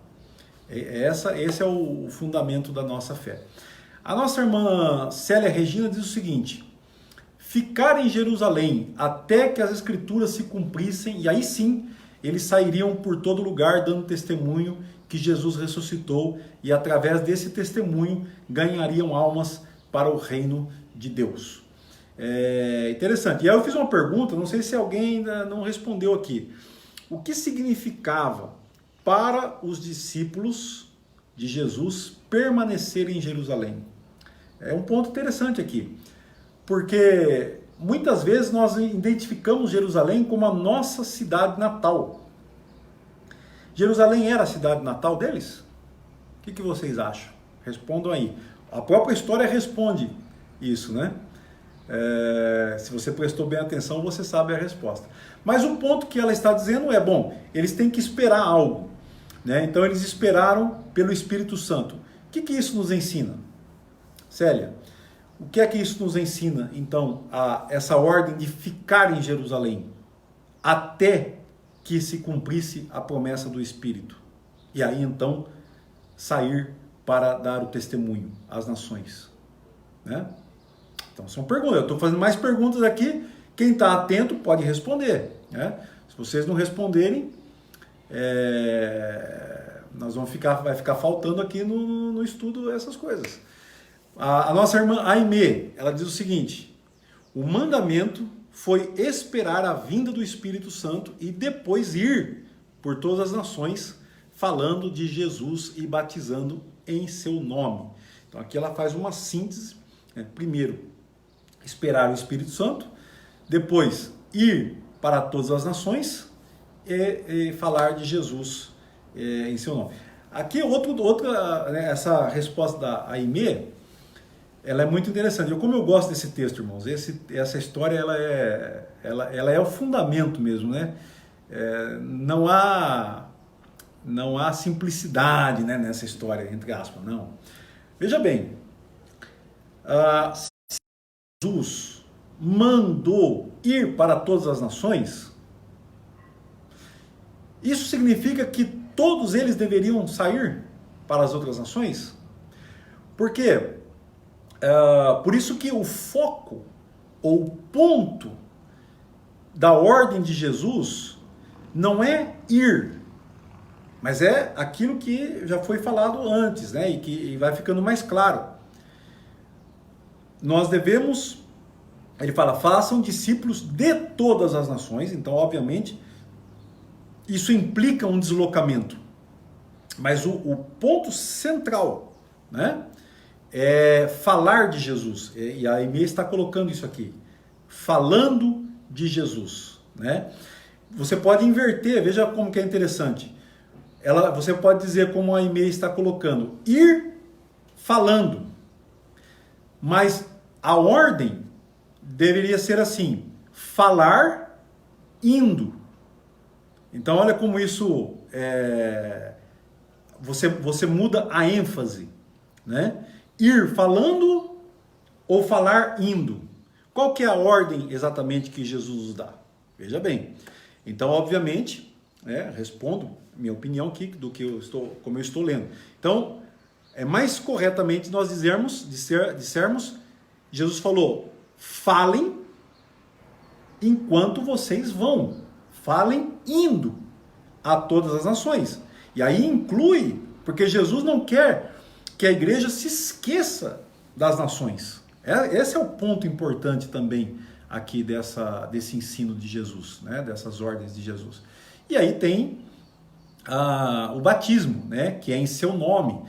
Esse é o fundamento da nossa fé. A nossa irmã Célia Regina diz o seguinte: ficar em Jerusalém até que as escrituras se cumprissem, e aí sim eles sairiam por todo lugar dando testemunho que Jesus ressuscitou, e através desse testemunho ganhariam almas para o reino de Deus. É interessante. E aí eu fiz uma pergunta, não sei se alguém ainda não respondeu aqui. O que significava para os discípulos de Jesus permanecerem em Jerusalém? É um ponto interessante aqui, porque muitas vezes nós identificamos Jerusalém como a nossa cidade natal. Jerusalém era a cidade natal deles? O que vocês acham? Respondam aí. A própria história responde isso, né? Se você prestou bem atenção, você sabe a resposta. Mas o ponto que ela está dizendo é, bom, eles têm que esperar algo, né? Então eles esperaram pelo Espírito Santo. O que isso nos ensina? Célia, o que é que isso nos ensina, então, essa ordem de ficar em Jerusalém até que se cumprisse a promessa do Espírito? E aí, então, sair para dar o testemunho às nações, né? Então, são perguntas. Eu estou fazendo mais perguntas aqui. Quem está atento pode responder, né? Se vocês não responderem, vai ficar faltando aqui no estudo essas coisas. A nossa irmã Aimee, ela diz o seguinte: o mandamento foi esperar a vinda do Espírito Santo e depois ir por todas as nações falando de Jesus e batizando em seu nome. Então aqui ela faz uma síntese, né? Primeiro, esperar o Espírito Santo, depois ir para todas as nações e falar de Jesus em seu nome. Aqui né, essa resposta da Aimee, ela é muito interessante. Como eu gosto desse texto, irmãos, essa história ela é o fundamento mesmo, né? Não há simplicidade, né, nessa história, entre aspas, não. Veja bem, Jesus mandou ir para todas as nações, isso significa que todos eles deveriam sair para as outras nações? Por quê? Por isso que o foco, ou o ponto da ordem de Jesus não é ir, mas é aquilo que já foi falado antes, né? E que vai ficando mais claro. Nós devemos, ele fala, façam discípulos de todas as nações. Então, obviamente, isso implica um deslocamento. Mas o ponto central, né, é falar de Jesus. E a Aimee está colocando isso aqui. Falando de Jesus, né? Você pode inverter, veja como que é interessante. Você pode dizer como a Aimee está colocando, ir falando. Mas a ordem deveria ser assim, falar indo. Então olha como isso, você muda a ênfase, né? Ir falando ou falar indo. Qual que é a ordem exatamente que Jesus nos dá? Veja bem. Então, obviamente, respondo minha opinião aqui como eu estou lendo. Então, é mais corretamente nós dissermos, Jesus falou, falem enquanto vocês vão. Falem indo a todas as nações. E aí inclui, porque Jesus não quer que a igreja se esqueça das nações. Esse é o ponto importante também aqui desse ensino de Jesus, né? Dessas ordens de Jesus. E aí tem o batismo, né? Que é em seu nome.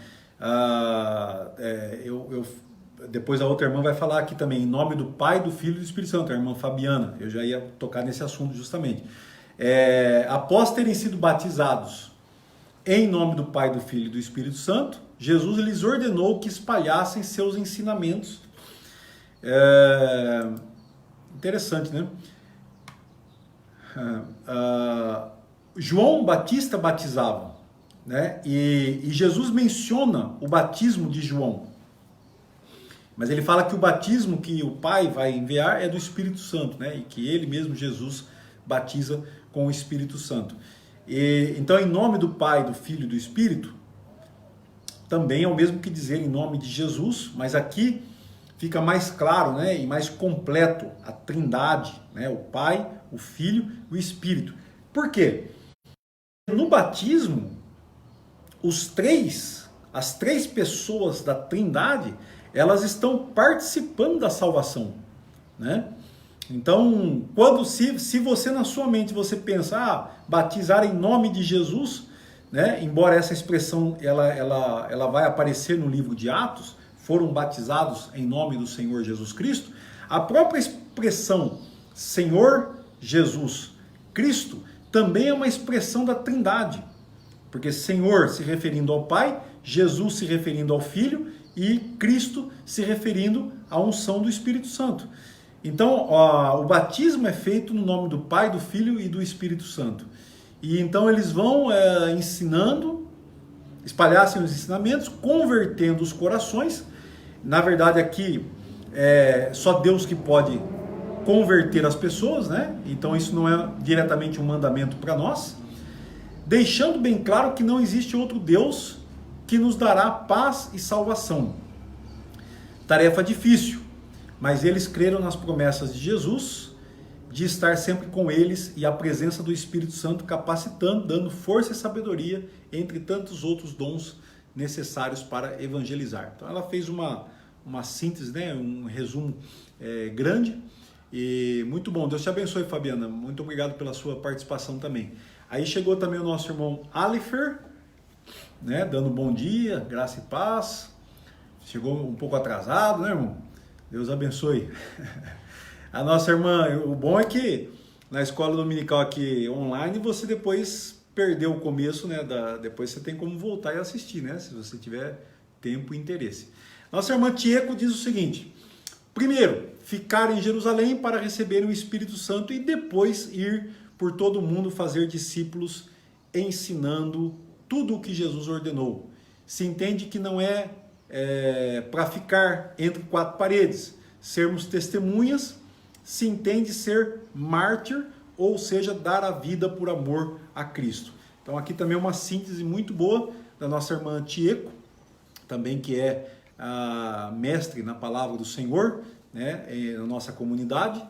Depois a outra irmã vai falar aqui também, em nome do Pai, do Filho e do Espírito Santo, a irmã Fabiana. Eu já ia tocar nesse assunto justamente. Após terem sido batizados em nome do Pai, do Filho e do Espírito Santo, Jesus lhes ordenou que espalhassem seus ensinamentos. Interessante, né? João Batista batizava, né? E Jesus menciona o batismo de João. Mas ele fala que o batismo que o Pai vai enviar é do Espírito Santo, né? E que ele mesmo, Jesus, batiza com o Espírito Santo. Então, em nome do Pai, do Filho e do Espírito, também é o mesmo que dizer em nome de Jesus, mas aqui fica mais claro, né, e mais completo a trindade, né, o Pai, o Filho e o Espírito. Por quê? No batismo, as três pessoas da trindade, elas estão participando da salvação, né? Então, se você na sua mente você pensa, batizar em nome de Jesus, né? Embora essa expressão ela vai aparecer no livro de Atos, foram batizados em nome do Senhor Jesus Cristo, a própria expressão Senhor Jesus Cristo também é uma expressão da Trindade, porque Senhor se referindo ao Pai, Jesus se referindo ao Filho e Cristo se referindo à unção do Espírito Santo. Então, o batismo é feito no nome do Pai, do Filho e do Espírito Santo. E então eles vão ensinando, espalhassem os ensinamentos, convertendo os corações. Na verdade, aqui é só Deus que pode converter as pessoas, né? Então isso não é diretamente um mandamento para nós. Deixando bem claro que não existe outro Deus que nos dará paz e salvação. Tarefa difícil, mas eles creram nas promessas de Jesus, de estar sempre com eles e a presença do Espírito Santo capacitando, dando força e sabedoria, entre tantos outros dons necessários para evangelizar. Então ela fez uma síntese, né? Um resumo grande e muito bom. Deus te abençoe, Fabiana. Muito obrigado pela sua participação também. Aí chegou também o nosso irmão Alifer, né? Dando bom dia, graça e paz. Chegou um pouco atrasado, né, irmão? Deus abençoe. A nossa irmã, o bom é que na escola dominical aqui online, você depois perdeu o começo, né? Depois você tem como voltar e assistir, né? Se você tiver tempo e interesse. Nossa irmã Tieco diz o seguinte: primeiro, ficar em Jerusalém para receber o Espírito Santo e depois ir por todo o mundo fazer discípulos, ensinando tudo o que Jesus ordenou. Se entende que não é para ficar entre quatro paredes, sermos testemunhas, se entende ser mártir, ou seja, dar a vida por amor a Cristo. Então aqui também uma síntese muito boa da nossa irmã Tieco, também que é a mestre na palavra do Senhor, né, na nossa comunidade,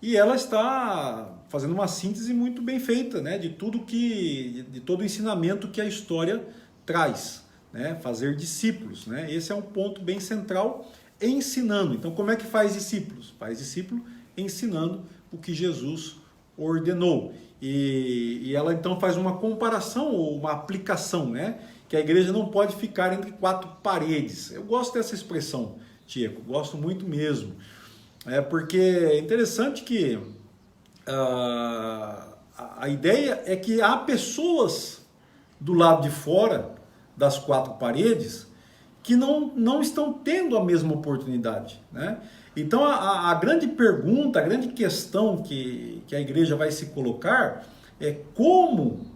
e ela está fazendo uma síntese muito bem feita, né, de todo o ensinamento que a história traz, né, fazer discípulos, né, esse é um ponto bem central, ensinando. Então como é que faz discípulos? Faz discípulo ensinando o que Jesus ordenou. E ela então faz uma comparação ou uma aplicação, né, que a igreja não pode ficar entre quatro paredes. Eu gosto dessa expressão, Tieco, gosto muito mesmo. Porque é interessante que a ideia é que há pessoas do lado de fora das quatro paredes que não estão tendo a mesma oportunidade, né? Então a grande pergunta, a grande questão que a igreja vai se colocar é como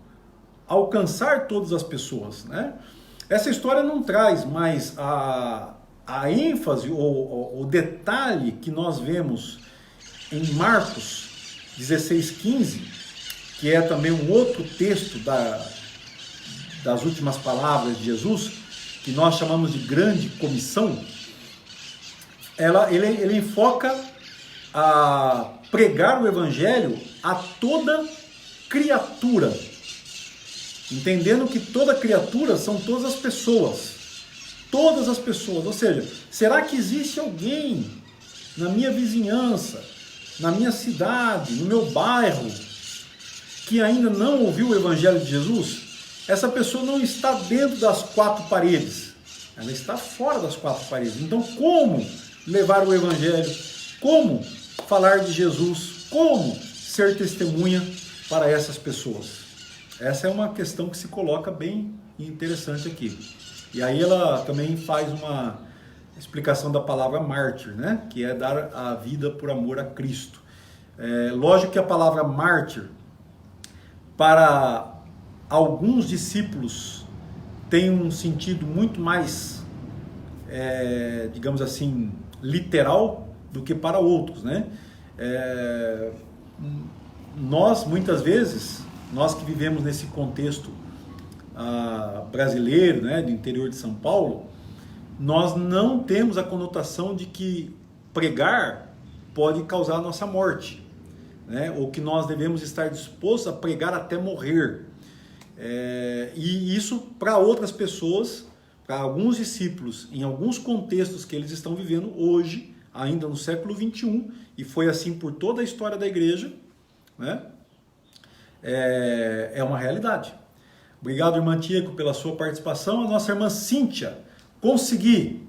alcançar todas as pessoas, né? Essa história não traz mais a ênfase ou o detalhe que nós vemos em Marcos 16:15, que é também um outro texto das últimas palavras de Jesus, que nós chamamos de grande comissão. Ele enfoca a pregar o evangelho a toda criatura, entendendo que toda criatura são todas as pessoas. Todas as pessoas, ou seja, será que existe alguém na minha vizinhança, na minha cidade, no meu bairro, que ainda não ouviu o Evangelho de Jesus? Essa pessoa não está dentro das quatro paredes, ela está fora das quatro paredes. Então, como levar o Evangelho? Como falar de Jesus? Como ser testemunha para essas pessoas? Essa é uma questão que se coloca bem interessante aqui. E aí ela também faz uma explicação da palavra mártir, né? Que é dar a vida por amor a Cristo. Lógico que a palavra mártir, para alguns discípulos, tem um sentido muito mais, digamos assim, literal do que para outros, né? Nós, muitas vezes, nós que vivemos nesse contexto brasileiro, né, do interior de São Paulo, nós não temos a conotação de que pregar pode causar a nossa morte, né? Ou que nós devemos estar dispostos a pregar até morrer. E isso para outras pessoas, para alguns discípulos, em alguns contextos que eles estão vivendo hoje, ainda no século 21, e foi assim por toda a história da igreja, né? É uma realidade. Obrigado, irmã Tiago, pela sua participação. A nossa irmã Cíntia, consegui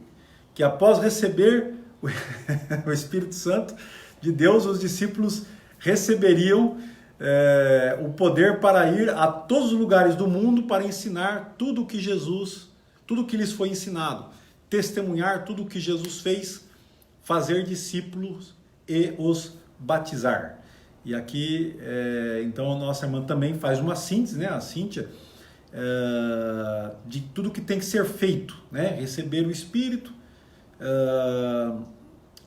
que após receber o Espírito Santo de Deus, os discípulos receberiam o poder para ir a todos os lugares do mundo para ensinar tudo o que tudo o que lhes foi ensinado, testemunhar tudo o que Jesus fez, fazer discípulos e os batizar. E aqui, então, a nossa irmã também faz uma síntese, né, a Cíntia, de tudo que tem que ser feito, né, receber o Espírito,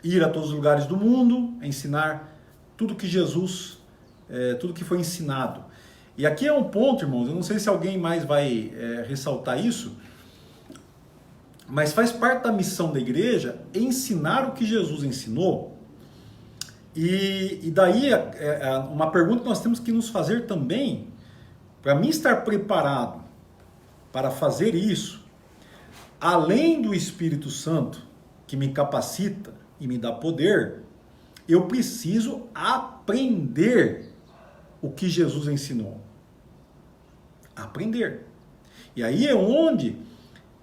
ir a todos os lugares do mundo, ensinar tudo que Jesus, tudo que foi ensinado. E aqui é um ponto, irmãos, eu não sei se alguém mais vai ressaltar isso, mas faz parte da missão da igreja ensinar o que Jesus ensinou. E daí, uma pergunta que nós temos que nos fazer também, para mim estar preparado para fazer isso, além do Espírito Santo, que me capacita e me dá poder, eu preciso aprender o que Jesus ensinou. Aprender. E aí é onde,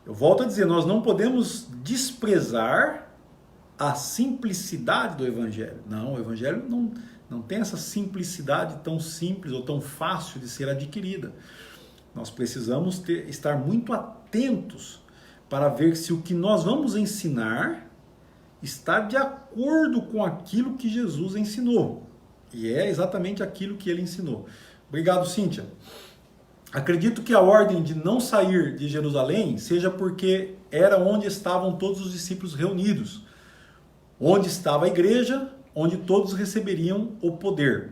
eu volto a dizer, nós não podemos desprezar a simplicidade do Evangelho. Não, o Evangelho não tem essa simplicidade tão simples ou tão fácil de ser adquirida. Nós precisamos estar muito atentos para ver se o que nós vamos ensinar está de acordo com aquilo que Jesus ensinou. E é exatamente aquilo que ele ensinou. Obrigado, Cíntia. Acredito que a ordem de não sair de Jerusalém seja porque era onde estavam todos os discípulos reunidos, onde estava a igreja, onde todos receberiam o poder.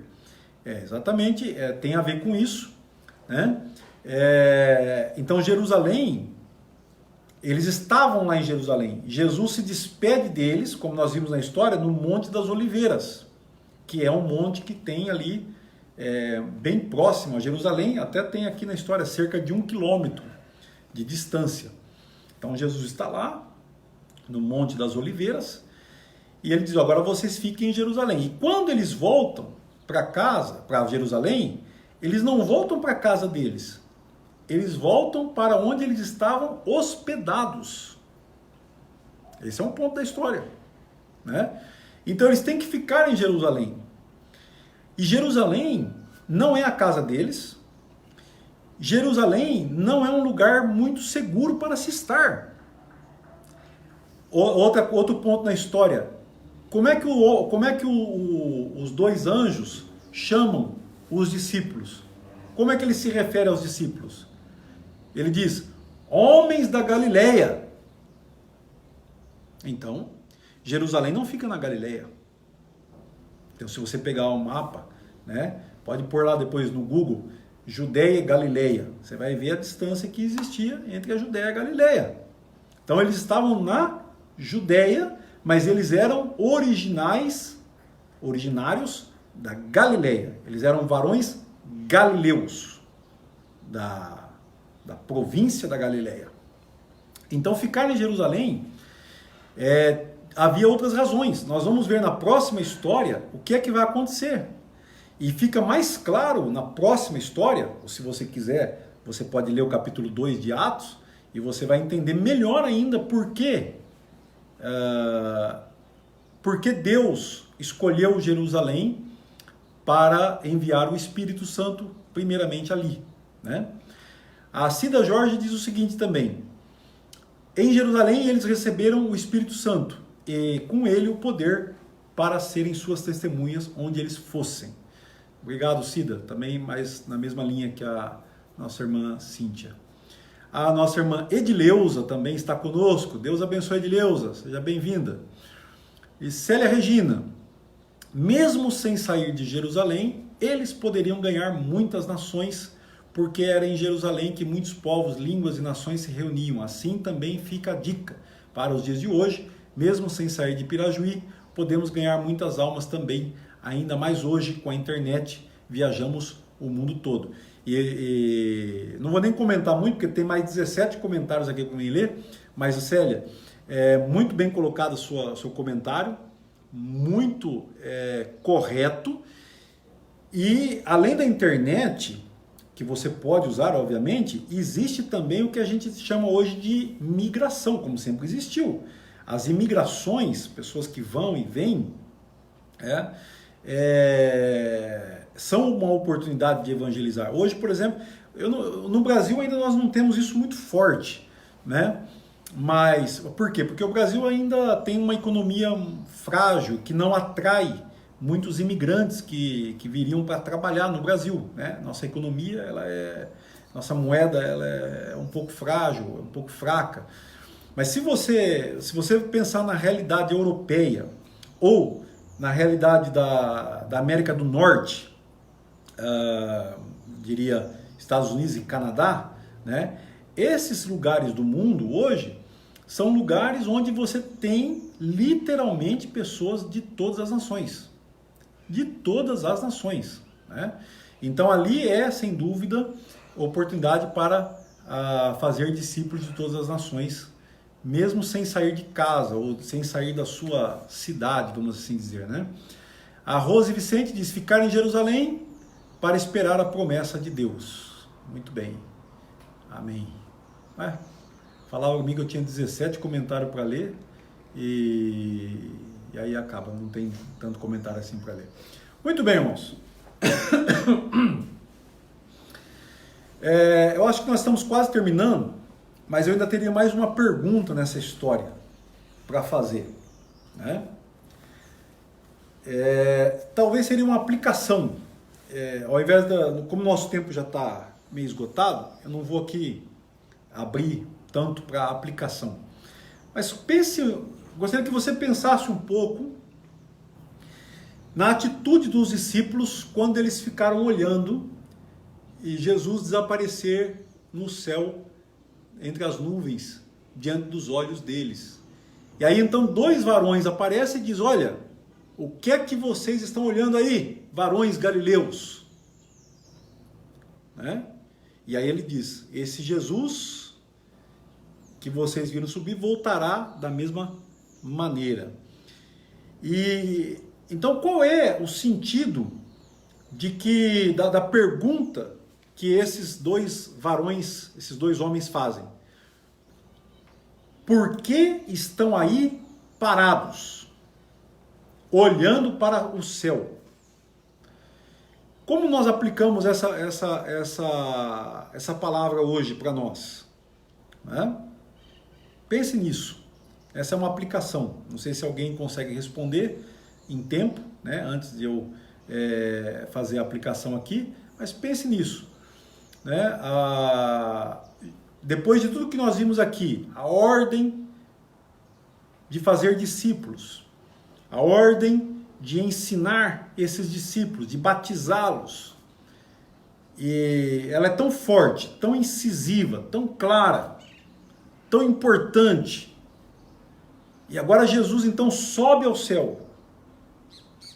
Exatamente, tem a ver com isso, né? Então Jerusalém, eles estavam lá em Jerusalém. Jesus se despede deles, como nós vimos na história, no Monte das Oliveiras, que é um monte que tem ali bem próximo a Jerusalém, até tem aqui na história cerca de 1 quilômetro de distância. Então Jesus está lá, no Monte das Oliveiras, e ele diz, agora vocês fiquem em Jerusalém. E quando eles voltam para casa, para Jerusalém, eles não voltam para a casa deles, eles voltam para onde eles estavam hospedados. Esse é um ponto da história, né? Então eles têm que ficar em Jerusalém. E Jerusalém não é a casa deles. Jerusalém não é um lugar muito seguro para se estar. Outro ponto na história. Como é que os dois anjos chamam os discípulos? Como é que ele se refere aos discípulos? Ele diz, homens da Galileia. Então, Jerusalém não fica na Galileia. Então, se você pegar o mapa, né, pode pôr lá depois no Google, Judeia e Galileia. Você vai ver a distância que existia entre a Judeia e a Galileia. Então, eles estavam na Judeia, mas eles eram originários da Galileia. Eles eram varões galileus, da província da Galileia. Então, ficar em Jerusalém, havia outras razões. Nós vamos ver na próxima história o que é que vai acontecer. E fica mais claro na próxima história, ou se você quiser, você pode ler o capítulo 2 de Atos, e você vai entender melhor ainda por que Deus escolheu Jerusalém para enviar o Espírito Santo primeiramente ali, né? A Cida Jorge diz o seguinte também, em Jerusalém eles receberam o Espírito Santo e com ele o poder para serem suas testemunhas onde eles fossem. Obrigado, Cida, também mais na mesma linha que a nossa irmã Cíntia. A nossa irmã Edileuza também está conosco. Deus abençoe, Edileuza, seja bem-vinda. E Célia Regina, mesmo sem sair de Jerusalém, eles poderiam ganhar muitas nações, porque era em Jerusalém que muitos povos, línguas e nações se reuniam. Assim também fica a dica para os dias de hoje, mesmo sem sair de Pirajuí, podemos ganhar muitas almas também, ainda mais hoje com a internet, viajamos o mundo todo. E não vou nem comentar muito, porque tem mais 17 comentários aqui para mim ler, mas Célia, muito bem colocado o seu comentário, muito correto, e além da internet, que você pode usar, obviamente, existe também o que a gente chama hoje de migração, como sempre existiu. As imigrações, pessoas que vão e vêm, são uma oportunidade de evangelizar. Hoje, por exemplo, no Brasil ainda nós não temos isso muito forte, né? Mas, por quê? Porque o Brasil ainda tem uma economia frágil, que não atrai muitos imigrantes que viriam para trabalhar no Brasil, né? Nossa economia, nossa moeda, ela é um pouco frágil, um pouco fraca. Mas se você pensar na realidade europeia ou na realidade da América do Norte, diria Estados Unidos e Canadá, né? Esses lugares do mundo hoje são lugares onde você tem literalmente pessoas de todas as nações. De todas as nações, né? Então ali sem dúvida, oportunidade para fazer discípulos de todas as nações, mesmo sem sair de casa ou sem sair da sua cidade, vamos assim dizer, né? A Rose Vicente diz: ficar em Jerusalém para esperar a promessa de Deus. Muito bem, amém. Falava comigo que eu tinha 17 comentários para ler e aí acaba, não tem tanto comentário assim para ler. Muito bem, irmãos. Eu acho que nós estamos quase terminando, mas eu ainda teria mais uma pergunta nessa história para fazer, né? Talvez seria uma aplicação. Ao invés como o nosso tempo já está meio esgotado, eu não vou aqui abrir tanto para aplicação. Mas gostaria que você pensasse um pouco na atitude dos discípulos quando eles ficaram olhando e Jesus desaparecer no céu entre as nuvens diante dos olhos deles. E aí então 2 varões aparecem e dizem: olha, o que é que vocês estão olhando aí, varões galileus? Né? E aí ele diz: esse Jesus que vocês viram subir voltará da mesma maneira. E então qual é o sentido da pergunta que esses 2 varões, esses 2 homens fazem? Por que estão aí parados, olhando para o céu? Como nós aplicamos essa palavra hoje para nós? Né? Pense nisso. Essa é uma aplicação. Não sei se alguém consegue responder em tempo, né, antes de eu fazer a aplicação aqui, mas pense nisso. Né? Depois de tudo que nós vimos aqui, a ordem de fazer discípulos, a ordem de ensinar esses discípulos, de batizá-los, e ela é tão forte, tão incisiva, tão clara, tão importante. E agora Jesus então sobe ao céu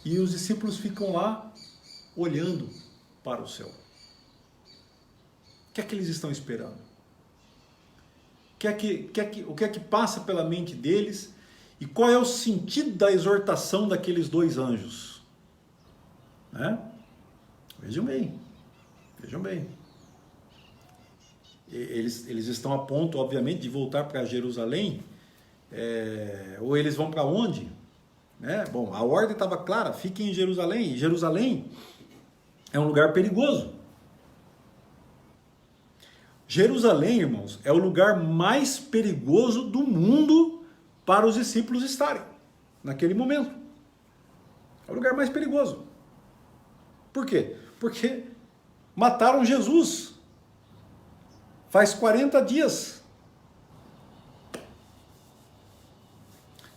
e os discípulos ficam lá olhando para o céu. O que é que eles estão esperando? O que é que passa pela mente deles? E qual é o sentido da exortação daqueles 2 anjos? Né? Vejam bem. Vejam bem. Eles estão a ponto, obviamente, de voltar para Jerusalém. Ou eles vão para onde? Né? Bom, a ordem estava clara: fiquem em Jerusalém. E Jerusalém é um lugar perigoso. Jerusalém, irmãos, é o lugar mais perigoso do mundo para os discípulos estarem naquele momento. É o lugar mais perigoso. Por quê? Porque mataram Jesus faz 40 dias.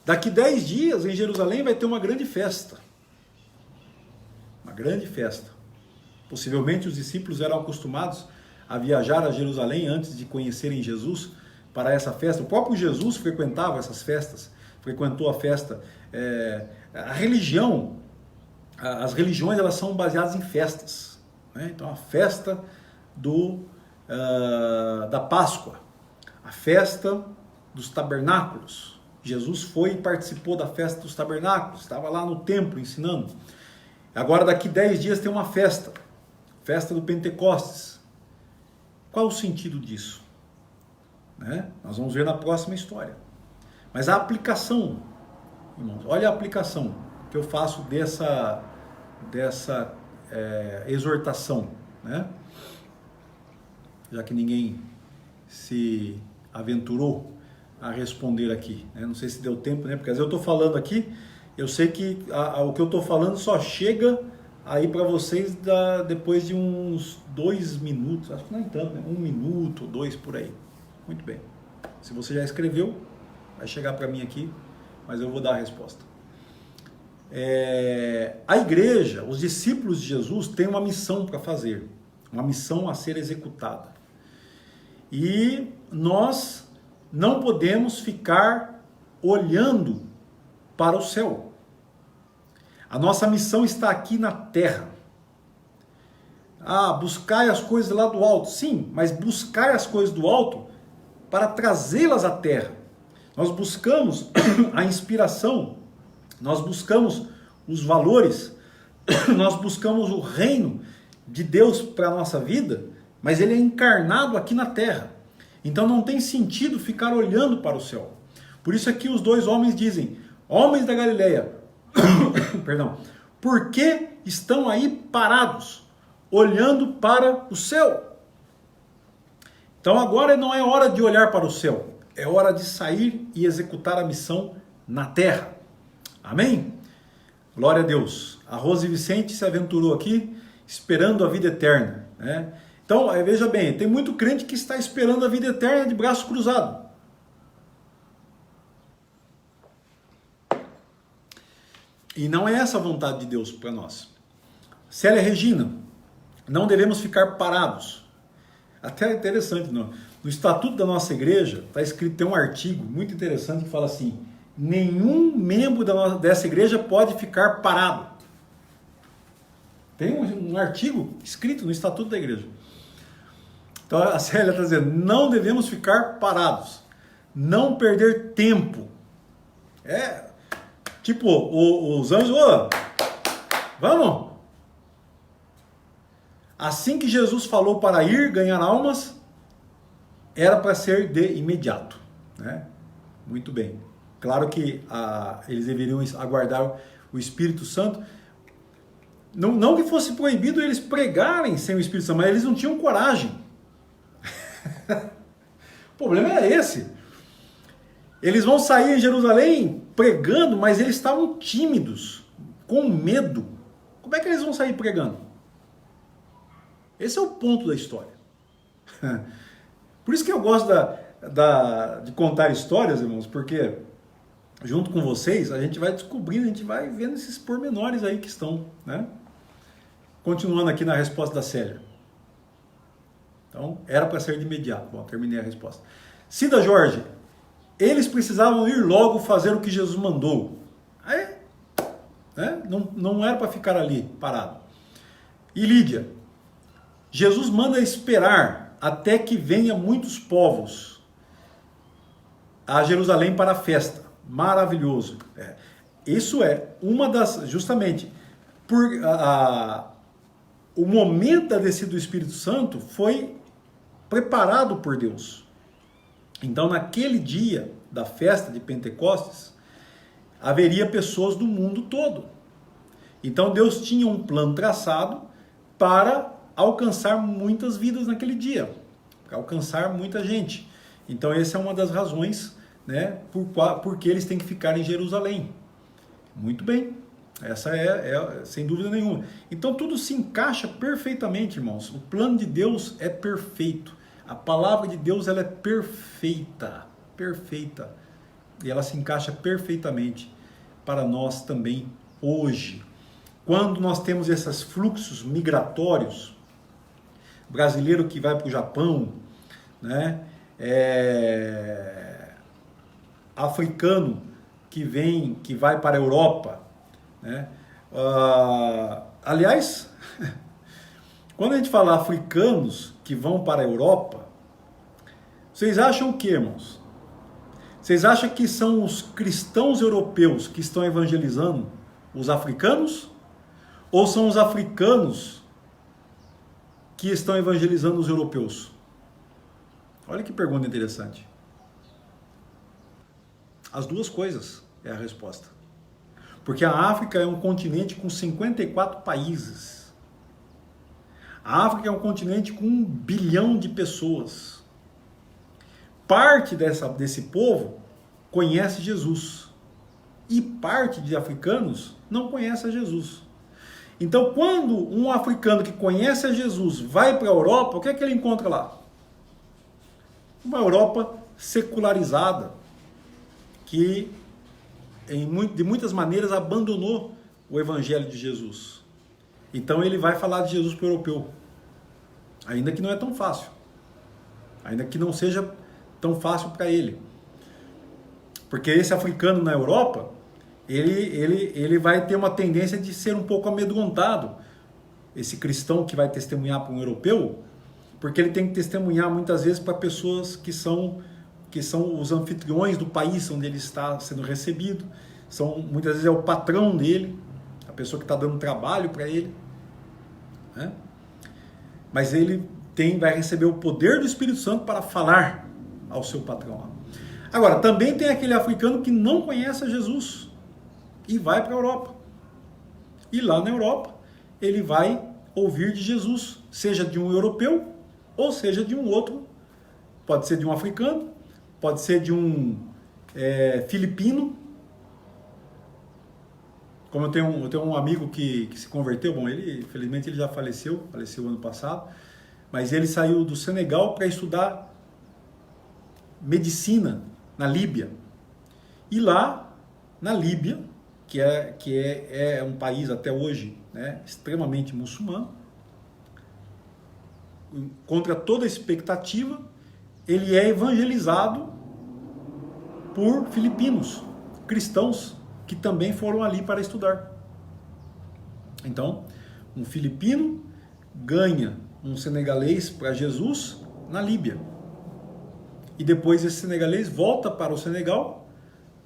Daqui 10 dias em Jerusalém vai ter uma grande festa. Uma grande festa. Possivelmente os discípulos eram acostumados a viajar a Jerusalém antes de conhecerem Jesus para essa festa. O próprio Jesus frequentava essas festas, frequentou a festa. A religião, as religiões, elas são baseadas em festas, né? Então a festa da Páscoa, a festa dos tabernáculos. Jesus foi e participou da festa dos tabernáculos, estava lá no templo ensinando. Agora daqui 10 dias tem uma festa, festa do Pentecostes. Qual o sentido disso? Né? Nós vamos ver na próxima história. Mas a aplicação, irmãos, olha a aplicação que eu faço dessa exortação, né? Já que ninguém se aventurou a responder aqui, né? Não sei se deu tempo, né? Porque às vezes eu estou falando aqui, eu sei que o que eu estou falando só chega aí para vocês depois de uns 2 minutos, acho que não é tanto, né? 1 minuto, 2 por aí. Muito bem. Se você já escreveu, vai chegar para mim aqui, mas eu vou dar a resposta. A igreja, os discípulos de Jesus têm uma missão para fazer, uma missão a ser executada. E nós não podemos ficar olhando para o céu. A nossa missão está aqui na terra. Buscai as coisas lá do alto. Sim, mas buscai as coisas do alto para trazê-las à terra. Nós buscamos a inspiração, nós buscamos os valores, nós buscamos o reino de Deus para a nossa vida, mas ele é encarnado aqui na terra. Então não tem sentido ficar olhando para o céu. Por isso aqui os 2 homens dizem: homens da Galileia, perdão, por que estão aí parados, olhando para o céu? Então agora não é hora de olhar para o céu, é hora de sair e executar a missão na terra. Amém? Glória a Deus. A Rose Vicente se aventurou aqui, esperando a vida eterna, né? Então, veja bem, tem muito crente que está esperando a vida eterna de braço cruzado. E não é essa a vontade de Deus para nós. Célia Regina, não devemos ficar parados. Até é interessante, no estatuto da nossa igreja, está escrito, tem um artigo muito interessante que fala assim: nenhum membro dessa igreja pode ficar parado. Tem um artigo escrito no estatuto da igreja. Então a Célia está dizendo, não devemos ficar parados, não perder tempo. Tipo, os anjos, vamos! Assim que Jesus falou para ir ganhar almas, era para ser de imediato, né? Muito bem. Claro que eles deveriam aguardar o Espírito Santo. Não que fosse proibido eles pregarem sem o Espírito Santo, mas eles não tinham coragem. O problema era esse. Eles vão sair em Jerusalém pregando, mas eles estavam tímidos, com medo. Como é que eles vão sair pregando? Esse é o ponto da história. Por isso que eu gosto de contar histórias, irmãos, porque junto com vocês a gente vai descobrindo, a gente vai vendo esses pormenores aí que estão, né? Continuando aqui na resposta da Célia. Então, era para ser de imediato. Bom, terminei a resposta. Cida Jorge, eles precisavam ir logo fazer o que Jesus mandou. Né? Não era para ficar ali, parado. E Lídia, Jesus manda esperar até que venha muitos povos a Jerusalém para a festa. Maravilhoso. Isso é uma das, justamente, o momento da descida do Espírito Santo foi preparado por Deus. Então, naquele dia da festa de Pentecostes, haveria pessoas do mundo todo. Então, Deus tinha um plano traçado para alcançar muitas vidas naquele dia, para alcançar muita gente. Então, essa é uma das razões, né, por que eles têm que ficar em Jerusalém. Muito bem. Essa é sem dúvida nenhuma. Então tudo se encaixa perfeitamente, irmãos. O plano de Deus é perfeito. A palavra de Deus ela é perfeita. Perfeita. e ela se encaixa perfeitamente para nós também hoje. Quando nós temos esses fluxos migratórios, brasileiro que vai para o Japão, né? Africano que vai para a Europa, né? Aliás, quando a gente fala africanos que vão para a Europa, vocês acham o que, irmãos? Vocês acham que são os cristãos europeus que estão evangelizando os africanos? Ou são os africanos que estão evangelizando os europeus? Olha que pergunta interessante. As duas coisas é a resposta. Porque a África é um continente com 54 países. A África é um continente com 1 bilhão de pessoas. Parte desse povo conhece Jesus. E parte de africanos não conhece a Jesus. Então, quando um africano que conhece a Jesus vai para a Europa, o que é que ele encontra lá? Uma Europa secularizada, que de muitas maneiras abandonou o evangelho de Jesus. Então ele vai falar de Jesus para o europeu, ainda que não é tão fácil, ainda que não seja tão fácil para ele, porque esse africano na Europa, ele vai ter uma tendência de ser um pouco amedrontado, esse cristão que vai testemunhar para um europeu, porque ele tem que testemunhar muitas vezes para pessoas que são os anfitriões do país onde ele está sendo recebido, muitas vezes é o patrão dele, a pessoa que está dando trabalho para ele, né? Mas ele vai receber o poder do Espírito Santo para falar ao seu patrão. Agora, também tem aquele africano que não conhece a Jesus e vai para a Europa. E lá na Europa, ele vai ouvir de Jesus, seja de um europeu ou seja de um outro, pode ser de um africano, pode ser de um filipino. Como eu tenho um amigo que se converteu, bom, infelizmente ele já faleceu ano passado, mas ele saiu do Senegal para estudar medicina na Líbia. E lá, na Líbia, que é um país até hoje, né, extremamente muçulmano, contra toda expectativa, ele é evangelizado por filipinos, cristãos, que também foram ali para estudar. Então, um filipino ganha um senegalês para Jesus na Líbia. E depois esse senegalês volta para o Senegal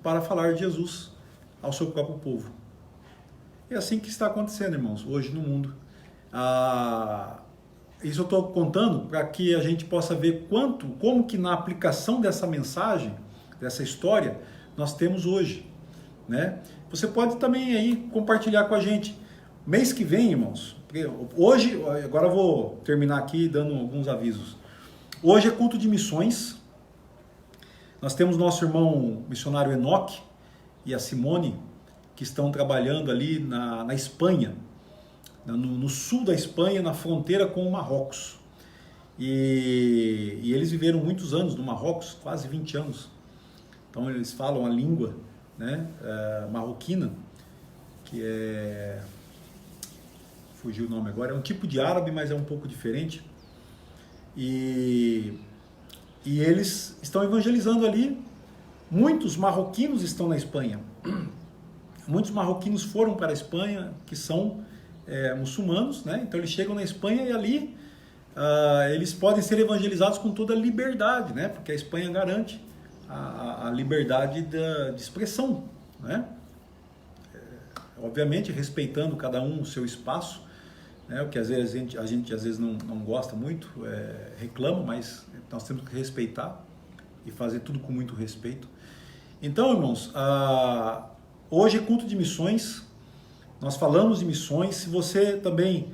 para falar de Jesus ao seu próprio povo. É assim que está acontecendo, irmãos, hoje no mundo. Isso eu estou contando para que a gente possa ver como que na aplicação dessa mensagem, dessa história, nós temos hoje, né? Você pode também aí compartilhar com a gente. Mês que vem, irmãos, hoje, agora eu vou terminar aqui dando alguns avisos. Hoje é culto de missões. Nós temos nosso irmão missionário Enoque e a Simone, que estão trabalhando ali na Espanha, no sul da Espanha, na fronteira com o Marrocos. E eles viveram muitos anos no Marrocos, quase 20 anos. Então eles falam a língua, né, marroquina, que é... fugiu o nome agora, é um tipo de árabe, mas é um pouco diferente. E eles estão evangelizando ali. Muitos marroquinos estão na Espanha. Muitos marroquinos foram para a Espanha, que são muçulmanos, né? Então eles chegam na Espanha e ali eles podem ser evangelizados com toda a liberdade, né? Porque a Espanha garante a liberdade de expressão, né? Obviamente respeitando cada um o seu espaço, né? O que às vezes a gente às vezes não gosta muito, reclama, mas nós temos que respeitar e fazer tudo com muito respeito. Então, irmãos, hoje é culto de missões. Nós falamos de missões. Você também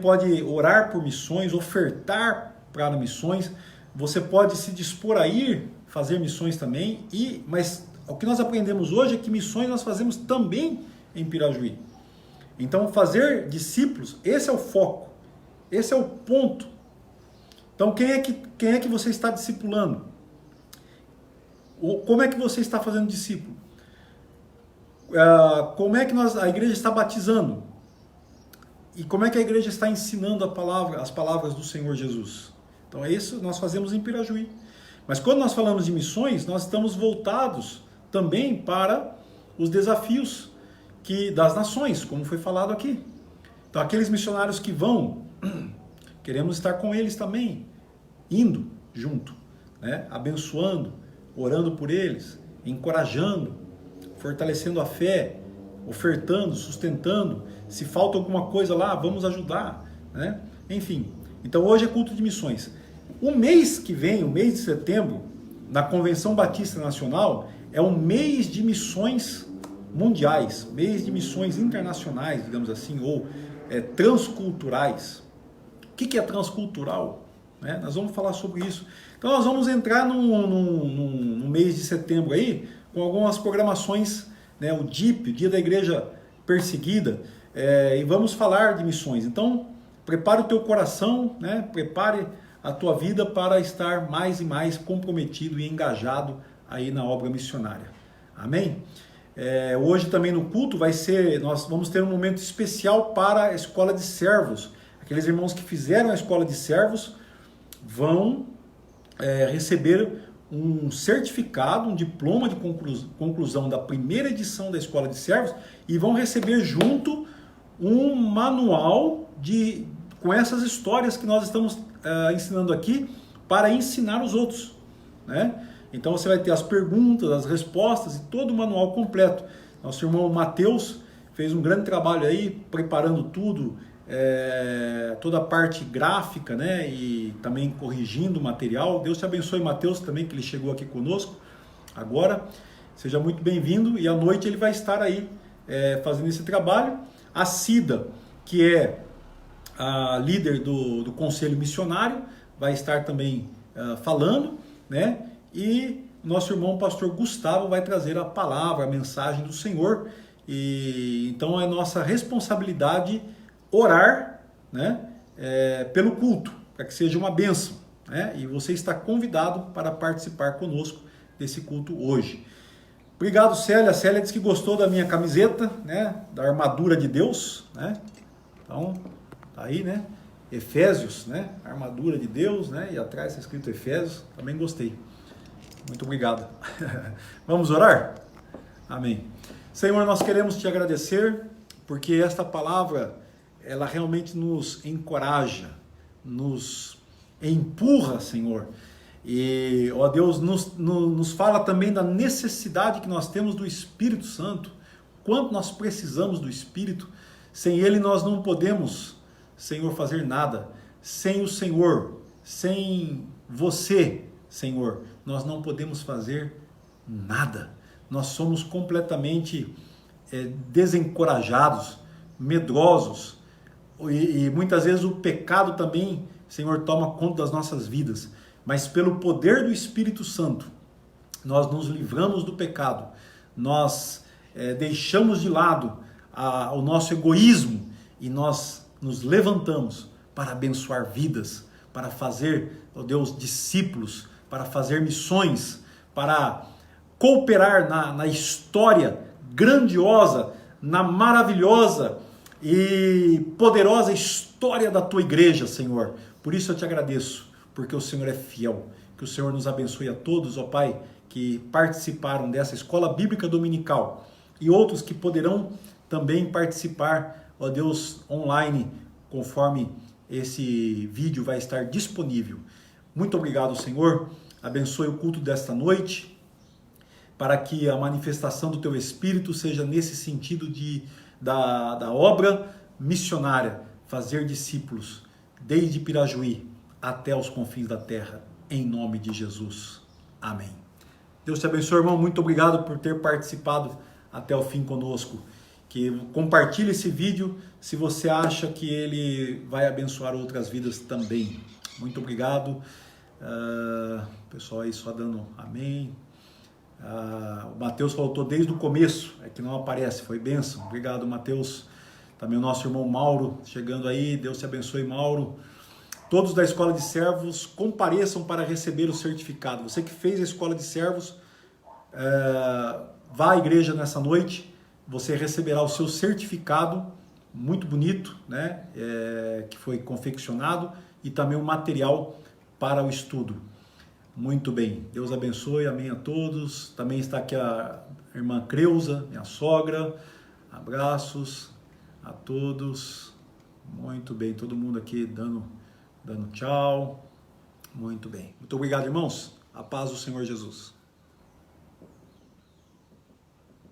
pode orar por missões, ofertar para missões. Você pode se dispor a ir fazer missões também. Mas o que nós aprendemos hoje é que missões nós fazemos também em Pirajuí. Então, fazer discípulos, esse é o foco, esse é o ponto. Então, quem é que você está discipulando? Como é que você está fazendo discípulo? Como é que a igreja está batizando? E como é que a igreja está ensinando as palavras do Senhor Jesus? Então é isso que nós fazemos em Pirajuí. Mas quando nós falamos de missões, nós estamos voltados também para os desafios das nações, como foi falado aqui. Então aqueles missionários que vão, queremos estar com eles também, indo junto, né? Abençoando, orando por eles, encorajando, fortalecendo a fé, ofertando, sustentando. Se falta alguma coisa lá, vamos ajudar, né? Enfim, então hoje é culto de missões. O mês que vem, o mês de setembro, na Convenção Batista Nacional, é um mês de missões mundiais, mês de missões internacionais, digamos assim, ou transculturais. O que é transcultural? Né? Nós vamos falar sobre isso. Então nós vamos entrar no mês de setembro aí, com algumas programações, né? O DIP, o Dia da Igreja Perseguida, e vamos falar de missões. Então, prepare o teu coração, né? Prepare a tua vida para estar mais e mais comprometido e engajado aí na obra missionária. Amém? Hoje também no culto nós vamos ter um momento especial para a escola de servos. Aqueles irmãos que fizeram a escola de servos vão receber um certificado, um diploma de conclusão da primeira edição da escola de servos e vão receber junto um manual com essas histórias que nós estamos ensinando aqui para ensinar os outros, né? Então você vai ter as perguntas, as respostas e todo o manual completo. Nosso irmão Mateus fez um grande trabalho aí, preparando tudo, toda a parte gráfica, né? E também corrigindo o material. Deus te abençoe, Mateus, também, que ele chegou aqui conosco agora. Seja muito bem-vindo. E à noite ele vai estar aí fazendo esse trabalho. A Cida, que é a líder do Conselho Missionário, vai estar também falando, né? E nosso irmão pastor Gustavo vai trazer a palavra, a mensagem do Senhor. E então é nossa responsabilidade orar, né? Pelo culto, para que seja uma bênção, né? E você está convidado para participar conosco desse culto hoje. Obrigado, Célia. A Célia disse que gostou da minha camiseta, né? Da armadura de Deus, né? Então, tá aí, né? Efésios, né? Armadura de Deus, né? E atrás está escrito Efésios. Também gostei. Muito obrigado. Vamos orar? Amém. Senhor, nós queremos te agradecer porque esta palavra, ela realmente nos encoraja, nos empurra, Senhor. E, ó Deus, nos fala também da necessidade que nós temos do Espírito Santo, quanto nós precisamos do Espírito. Sem Ele nós não podemos, Senhor, fazer nada. Sem o Senhor, sem você, Senhor, nós não podemos fazer nada. Nós somos completamente desencorajados, medrosos, e muitas vezes o pecado também, Senhor, toma conta das nossas vidas. Mas pelo poder do Espírito Santo, nós nos livramos do pecado, nós deixamos de lado o nosso egoísmo e nós nos levantamos para abençoar vidas, para fazer, ó Deus, discípulos, para fazer missões, para cooperar na história grandiosa, na maravilhosa e poderosa história da tua igreja, Senhor. Por isso eu te agradeço, porque o Senhor é fiel. Que o Senhor nos abençoe a todos, ó Pai, que participaram dessa escola bíblica dominical e outros que poderão também participar, ó Deus, online, conforme esse vídeo vai estar disponível. Muito obrigado, Senhor. Abençoe o culto desta noite, para que a manifestação do Teu Espírito seja nesse sentido da obra missionária, fazer discípulos, desde Pirajuí até os confins da terra, em nome de Jesus. Amém. Deus te abençoe, irmão. Muito obrigado por ter participado até o fim conosco. Que compartilhe esse vídeo se você acha que ele vai abençoar outras vidas também. Muito obrigado. Pessoal aí só dando amém. O Mateus faltou desde o começo, é que não aparece, foi bênção. Obrigado, Mateus. Também o nosso irmão Mauro chegando aí. Deus te abençoe, Mauro. Todos da Escola de Servos compareçam para receber o certificado. Você que fez a Escola de Servos, Vá à igreja nessa noite, você receberá o seu certificado, muito bonito, né? Que foi confeccionado, e também um material para o estudo. Muito bem, Deus abençoe, amém a todos. Também está aqui a irmã Creuza, minha sogra. Abraços a todos. Muito bem, todo mundo aqui dando tchau. Muito bem. Muito obrigado, irmãos. A paz do Senhor Jesus.